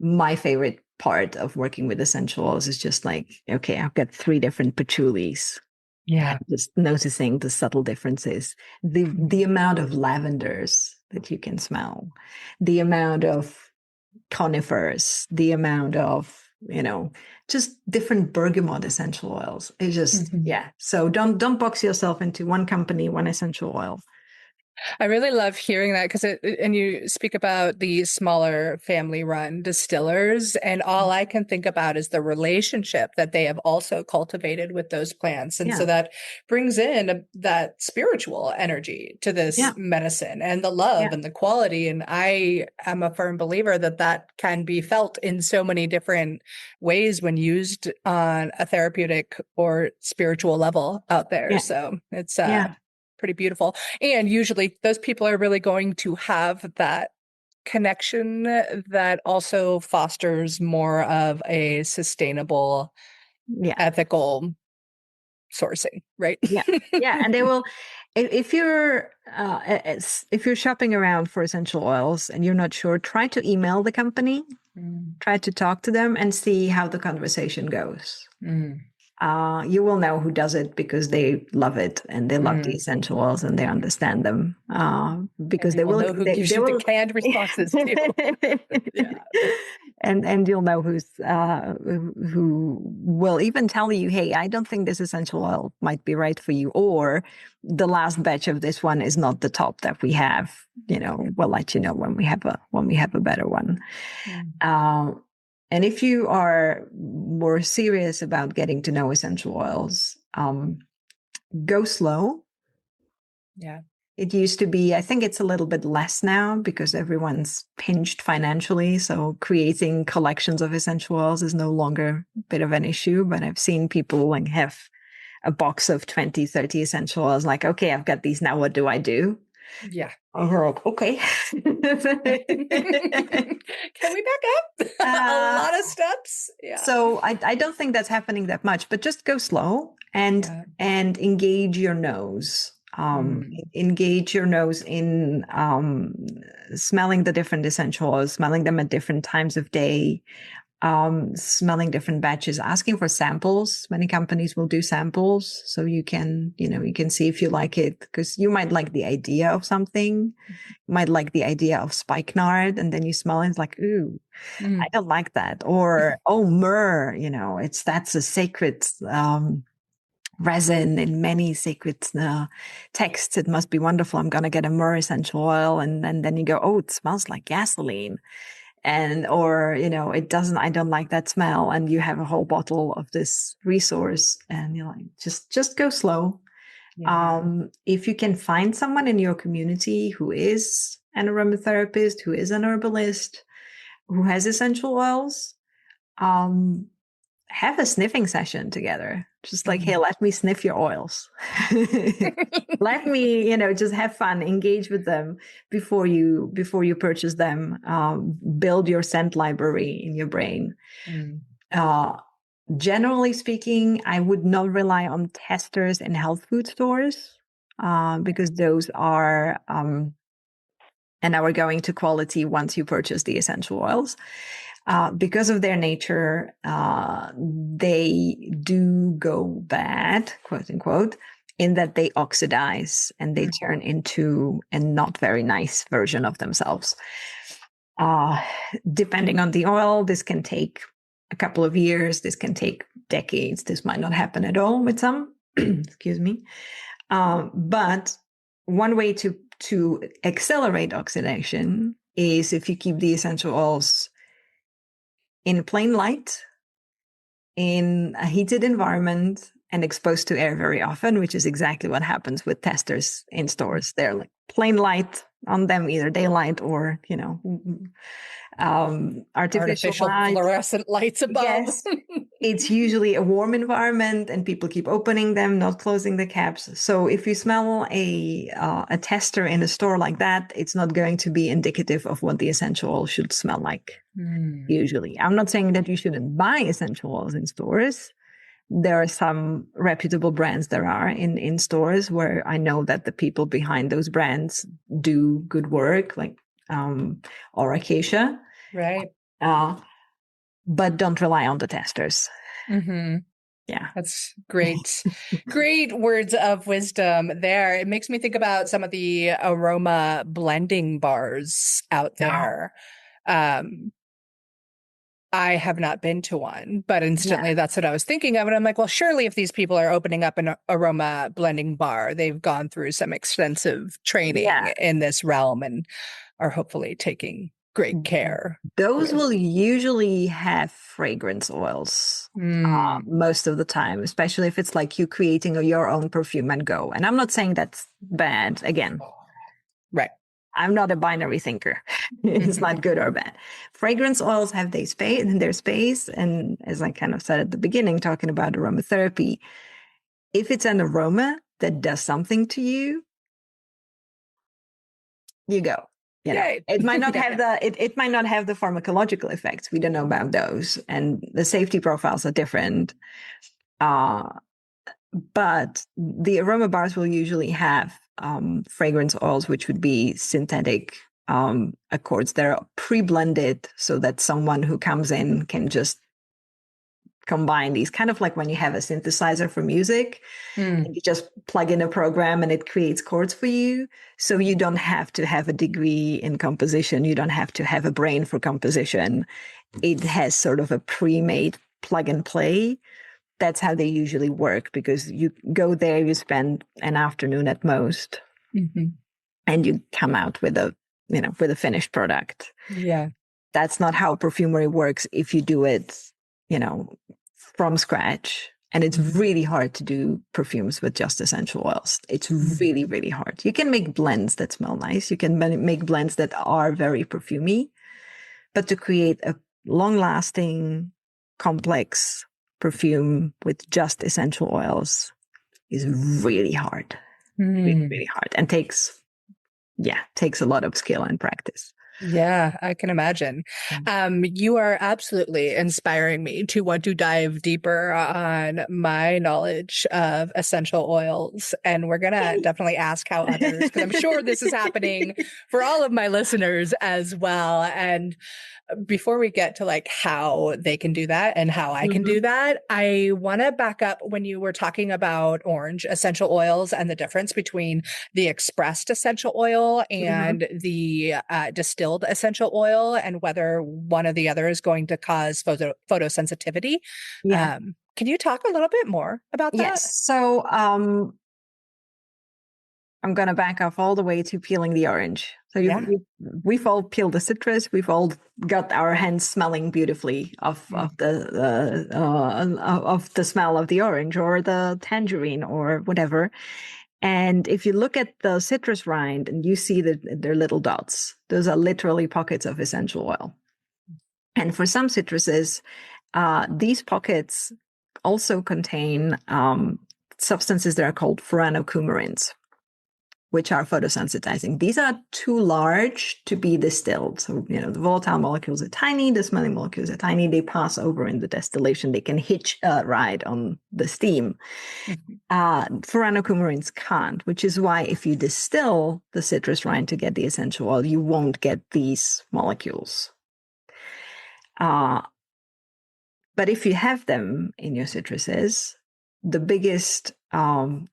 my favorite part of working with essential oils. Is just like, okay, I've got 3 different patchoulis. Yeah. Just noticing the subtle differences, the amount of lavenders that you can smell, the amount of conifers, the amount of, just different bergamot essential oils. It's just, yeah. So don't box yourself into one company, one essential oil. I really love hearing that because and you speak about the smaller family-run distillers, and all I can think about is the relationship that they have also cultivated with those plants. And so that brings in that spiritual energy to this medicine and the love and the quality. And I am a firm believer that that can be felt in so many different ways when used on a therapeutic or spiritual level out there. So it's pretty beautiful. And usually those people are really going to have that connection that also fosters more of a sustainable, ethical sourcing, right? Yeah. And they will, if you're shopping around for essential oils and you're not sure, try to email the company, try to talk to them and see how the conversation goes. You will know who does it because they love it and they love the essential oils and they understand them. Because they will know who gives you the canned responses too. And you'll know who will even tell you, hey, I don't think this essential oil might be right for you, or the last batch of this one is not the top that we have. We'll let you know when we have a better one. And if you are more serious about getting to know essential oils, go slow. Yeah. It used to be, I think it's a little bit less now because everyone's pinched financially. So creating collections of essential oils is no longer a bit of an issue. But I've seen people like have a box of 20, 30 essential oils, like, okay, I've got these now. What do I do? Yeah. Oh, we're like, okay. Can we back up? A lot of steps. Yeah. So I don't think that's happening that much, but just go slow and Yeah. engage your nose. Mm. Engage your nose in smelling the different essential oils, smelling them at different times of day, smelling different batches, asking for samples. Many companies will do samples, so you can see if you like it, because you might like the idea of something, you might like the idea of spikenard, and then you smell it, it's like, ooh, I Mm. don't like that. Or, oh, myrrh, that's a sacred resin in many sacred texts. It must be wonderful. I'm going to get a myrrh essential oil. And then you go, oh, it smells like gasoline. And, or, it doesn't, I don't like that smell. And you have a whole bottle of this resource and you're like, just go slow. Yeah. If you can find someone in your community who is an aromatherapist, who is an herbalist, who has essential oils, um, have a sniffing session together. Just like, hey, Mhm. let me sniff your oils. Let me, just have fun, engage with them before you purchase them. Build your scent library in your brain. Mm. Uh, Generally speaking, I would not rely on testers in health food stores because those are, and now we're going to quality once you purchase the essential oils. Because of their nature, they do go bad, quote unquote, in that they oxidize and they Mm. turn into a not very nice version of themselves. Uh, Depending on the oil, this can take a couple of years, this can take decades, this might not happen at all with some, excuse me. But one way to accelerate oxidation is if you keep the essential oils in plain light, in a heated environment, and exposed to air very often, which is exactly what happens with testers in stores. They're like plain light on them, either daylight or, artificial Artificial light. fluorescent lights above. Yes. It's usually a warm environment and people keep opening them, not closing the caps. So if you smell a tester in a store like that, it's not going to be indicative of what the essential oil should smell like. Mm. Usually, I'm not saying that you shouldn't buy essential oils in stores. There are some reputable brands there are in stores where I know that the people behind those brands do good work, like or Acacia. Right. Uh, but don't rely on the testers. Mm-hmm. Yeah. That's great. Great words of wisdom there. It makes me think about some of the aroma blending bars out Yeah. there. Um, I have not been to one, but Yeah. instantly that's what I was thinking of. And I'm like, well, surely if these people are opening up an aroma blending bar, they've gone through some extensive training Yeah. in this realm and are hopefully taking great care Those with. will usually have fragrance oils Mm. most of the time, especially if it's like you creating your own perfume and go. And I'm not saying that's bad. Again, Right. I'm not a binary thinker. It's Mhm. not good or bad. Fragrance oils have their space. And as I kind of said at the beginning, talking about aromatherapy, if it's an aroma that does something to you, you go. Yay. It might not Yeah. have it might not have the pharmacological effects. We don't know about those. And the safety profiles are different. Uh, but the aroma bars will usually have fragrance oils, which would be synthetic accords that are pre-blended so that someone who comes in can just combine these, kind of like when you have a synthesizer for music Mm. and you just plug in a program and it creates chords for you. So you don't have to have a degree in composition. You don't have to have a brain for composition. It has sort of a pre-made plug and play. That's how they usually work, because you go there, you spend an afternoon at most, Mhm. and you come out with a finished product. Yeah. That's not how perfumery works if you do it, you know, from scratch. And it's really hard to do perfumes with just essential oils. It's Mm. really, really hard. You can make blends that smell nice. You can make blends that are very perfumey, but to create a long lasting, complex perfume with just essential oils is really hard, really, Mm. really hard, and takes a lot of skill and practice. Yeah, I can imagine. You are absolutely inspiring me to want to dive deeper on my knowledge of essential oils. And we're gonna definitely ask how others, because I'm sure this is happening for all of my listeners as well. And before we get to like how they can do that and how I can do Mhm. that, I want to back up when you were talking about orange essential oils and the difference between the expressed essential oil Mhm. and the distilled essential oil, and whether one or the other is going to cause photosensitivity. Yeah. Can you talk a little bit more about that? Yes. So I'm going to back off all the way to peeling the orange. So Yeah. we've all peeled the citrus. We've all got our hands smelling beautifully Mm. of the smell of the orange or the tangerine or whatever. And if you look at the citrus rind and you see that they're little dots, those are literally pockets of essential oil. And for some citruses, these pockets also contain substances that are called furanocoumarins, which are photosensitizing. These are too large to be distilled. So, the volatile molecules are tiny, the smelling molecules are tiny. They pass over in the distillation. They can hitch a ride on the steam. Mhm. Furanocoumarins can't, which is why if you distill the citrus rind to get the essential oil, you won't get these molecules. But if you have them in your citruses, the biggest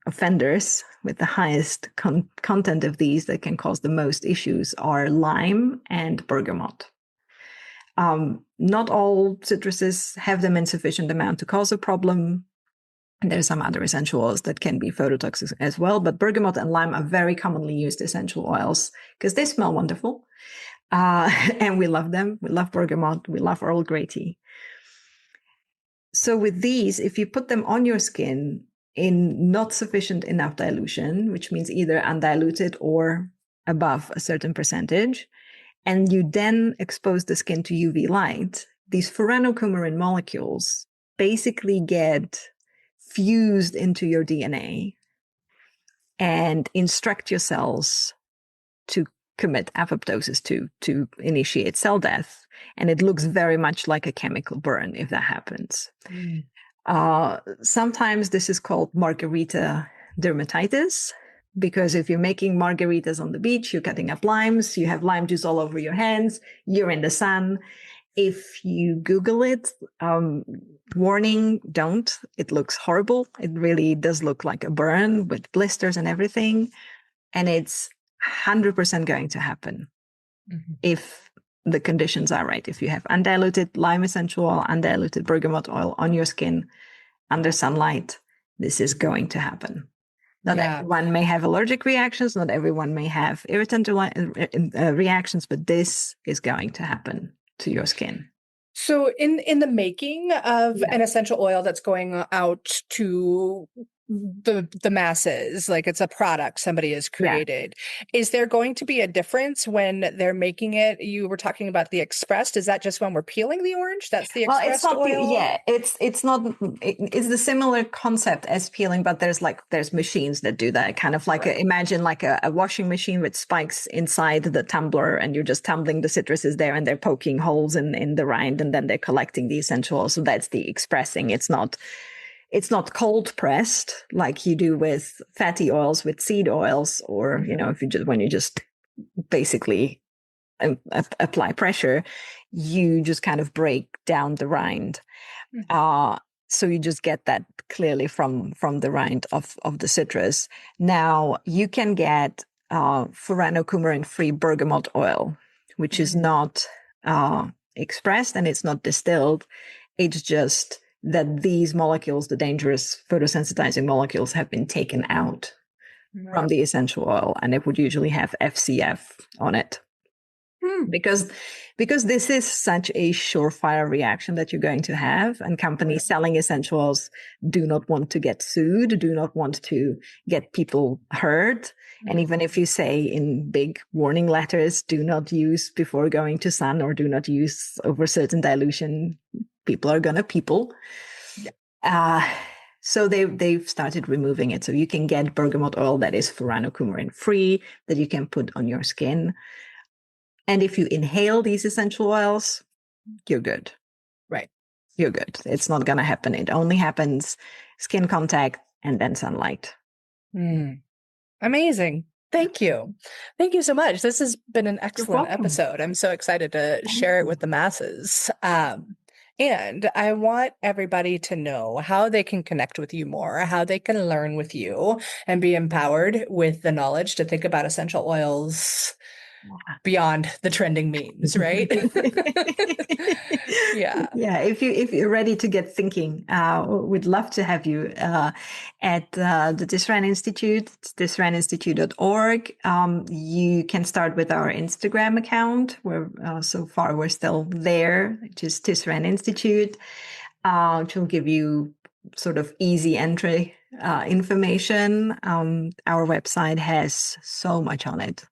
offenders with the highest content of these that can cause the most issues are lime and bergamot. Not all citruses have them in sufficient amount to cause a problem. There's some other essential oils that can be phototoxic as well, but bergamot and lime are very commonly used essential oils because they smell wonderful. And we love them. We love bergamot. We love Earl Grey tea. So with these, if you put them on your skin in not sufficient enough dilution, which means either undiluted or above a certain percentage, and you then expose the skin to UV light, these furanocoumarin molecules basically get fused into your DNA and instruct your cells to commit apoptosis, to initiate cell death. And it looks very much like a chemical burn if that happens. Mm. Sometimes this is called margarita dermatitis, because if you're making margaritas on the beach, you're cutting up limes, you have lime juice all over your hands, you're in the sun. If you Google it, warning, don't. It looks horrible. It really does look like a burn with blisters and everything. And it's 100% going to happen Mhm. if the conditions are right. If you have undiluted lime essential oil, undiluted bergamot oil on your skin under sunlight, this is going to happen. Not Yeah. everyone may have allergic reactions, not everyone may have irritant reactions, but this is going to happen to your skin. So in the making of Yeah. an essential oil that's going out to the masses, like it's a product somebody has Yeah. created, is there going to be a difference when they're making it? You were talking about the expressed. Is that just when we're peeling the orange? That's the Well, it's expressed not oil? it's not it's the similar concept as peeling, but there's machines that do that, kind of like Right. imagine like a washing machine with spikes inside the tumbler, and you're just tumbling the citruses there, and they're poking holes in the rind, and then they're collecting the essential oil. So that's the expressing. It's not cold pressed like you do with fatty oils, with seed oils, or Mhm. if you just basically apply pressure, you just kind of break down the rind. Mhm. Uh, so you just get that clearly from the rind of the citrus. Now you can get furanocoumarin free bergamot oil, which is Mhm. not expressed and it's not distilled. It's just that these molecules, the dangerous photosensitizing molecules, have been taken out from Right. the essential oil, and it would usually have FCF on it. because this is such a surefire reaction that you're going to have, and companies selling essential oils do not want to get sued, do not want to get people hurt. And even if you say in big warning letters, do not use before going to sun, or do not use over certain dilution, people are gonna people. So they've started removing it. So you can get bergamot oil that is furanocoumarin free, that you can put on your skin. And if you inhale these essential oils, you're good. Right. You're good. It's not going to happen. It only happens skin contact and then sunlight. Amazing. Thank you. Thank you so much. This has been an excellent episode. I'm so excited to share it with the masses. And I want everybody to know how they can connect with you more, how they can learn with you and be empowered with the knowledge to think about essential oils beyond the trending memes, right? Yeah. If you're ready to get thinking, we'd love to have you at the Tisserand Institute. It's tisserandinstitute.org. You can start with our Instagram account, where so far we're still there, which is Tisserand Institute, which will give you sort of easy entry information. Our website has so much on it.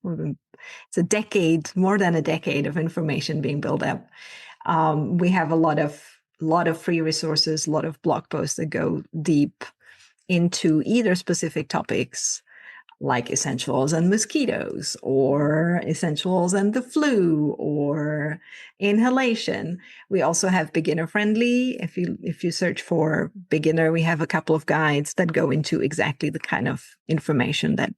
It's a decade, more than a decade of information being built up. We have a lot of free resources, a lot of blog posts that go deep into either specific topics like essentials and mosquitoes, or essentials and the flu, or inhalation. We also have beginner friendly. If you search for beginner, we have a couple of guides that go into exactly the kind of information that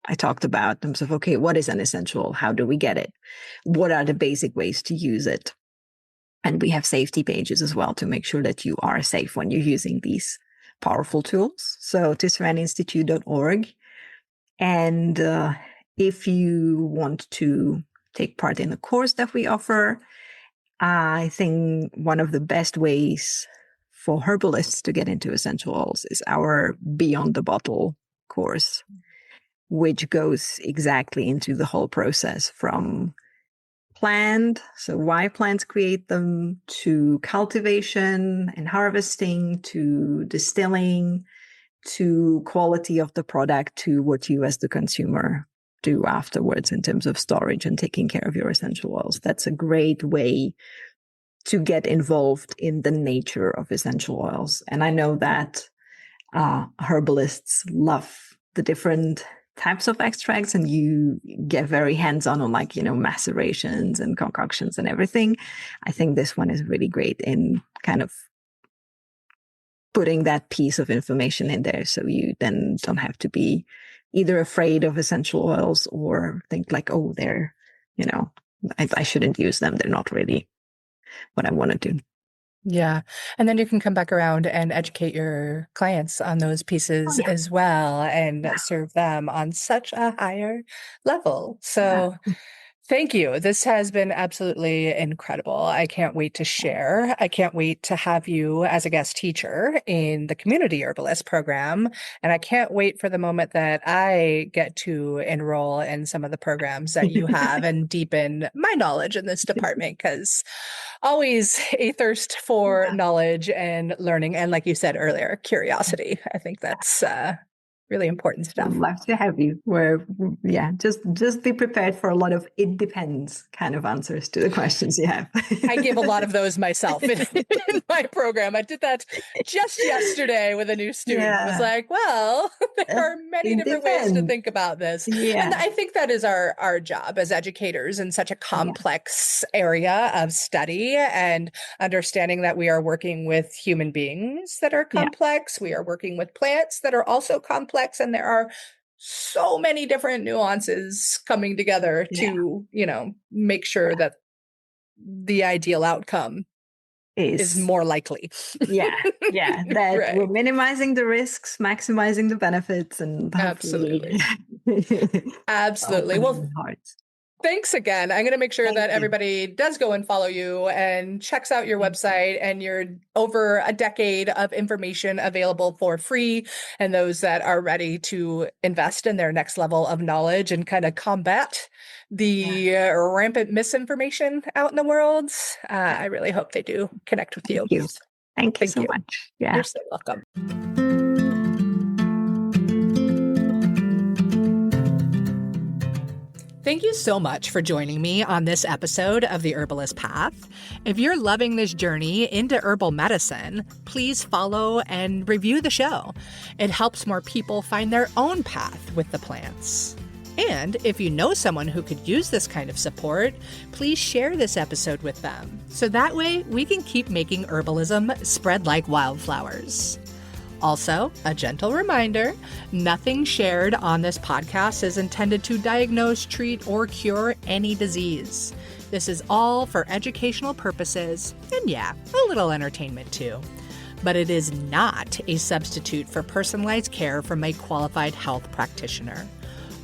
I talked about, in terms of, okay, what is an essential? How do we get it? What are the basic ways to use it? And we have safety pages as well to make sure that you are safe when you're using these powerful tools. So tisserandinstitute.org. And if you want to take part in the course that we offer, I think one of the best ways for herbalists to get into essential oils is our Beyond the Bottle course, which goes exactly into the whole process from plant, so why plants create them, to cultivation and harvesting, to distilling, to quality of the product, to what you as the consumer do afterwards in terms of storage and taking care of your essential oils. That's a great way to get involved in the nature of essential oils. And I know that herbalists love the different types of extracts, and you get very hands-on on, like, macerations and concoctions and everything. I think this one is really great in kind of putting that piece of information in there, so you then don't have to be either afraid of essential oils or think like, oh, they're, I shouldn't use them. They're not really what I want to do. Yeah. And then you can come back around and educate your clients on those pieces as well, and serve them on such a higher level. So thank you. This has been absolutely incredible. I can't wait to share. I can't wait to have you as a guest teacher in the Community Herbalist program. And I can't wait for the moment that I get to enroll in some of the programs that you have and deepen my knowledge in this department, because always a thirst for knowledge and learning. And like you said earlier, curiosity. I think that's really important stuff. I'd love to have you. Just be prepared for a lot of "it depends" kind of answers to the questions you have. I give a lot of those myself in my program. I did that just yesterday with a new student. I was like, well, there are many different ways to think about this. And I think that is our job as educators in such a complex area of study, and understanding that we are working with human beings that are complex. We are working with plants that are also complex. And there are so many different nuances coming together to, make sure that the ideal outcome is more likely. That we're minimizing the risks, maximizing the benefits, and absolutely. Well, Thanks again. I'm going to make sure Thank that you. everybody does go and follow you and checks out your Thank you. website and your over a decade of information available for free. And those that are ready to invest in their next level of knowledge and kind of combat Yeah. the rampant misinformation out in the world. Yeah. I really hope they do connect with you. Thank you. Thank you Thank so you. much. Yeah. You're so welcome. Thank you so much for joining me on this episode of The Herbalist Path. If you're loving this journey into herbal medicine, please follow and review the show. It helps more people find their own path with the plants. And if you know someone who could use this kind of support, please share this episode with them. So that way we can keep making herbalism spread like wildflowers. Also, a gentle reminder, nothing shared on this podcast is intended to diagnose, treat, or cure any disease. This is all for educational purposes and, yeah, a little entertainment too. But it is not a substitute for personalized care from a qualified health practitioner.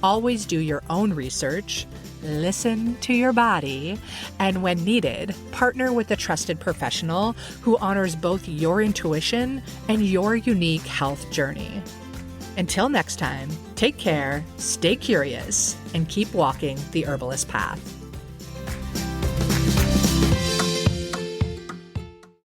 Always do your own research, listen to your body, and when needed, partner with a trusted professional who honors both your intuition and your unique health journey. Until next time, take care, stay curious, and keep walking the herbalist path.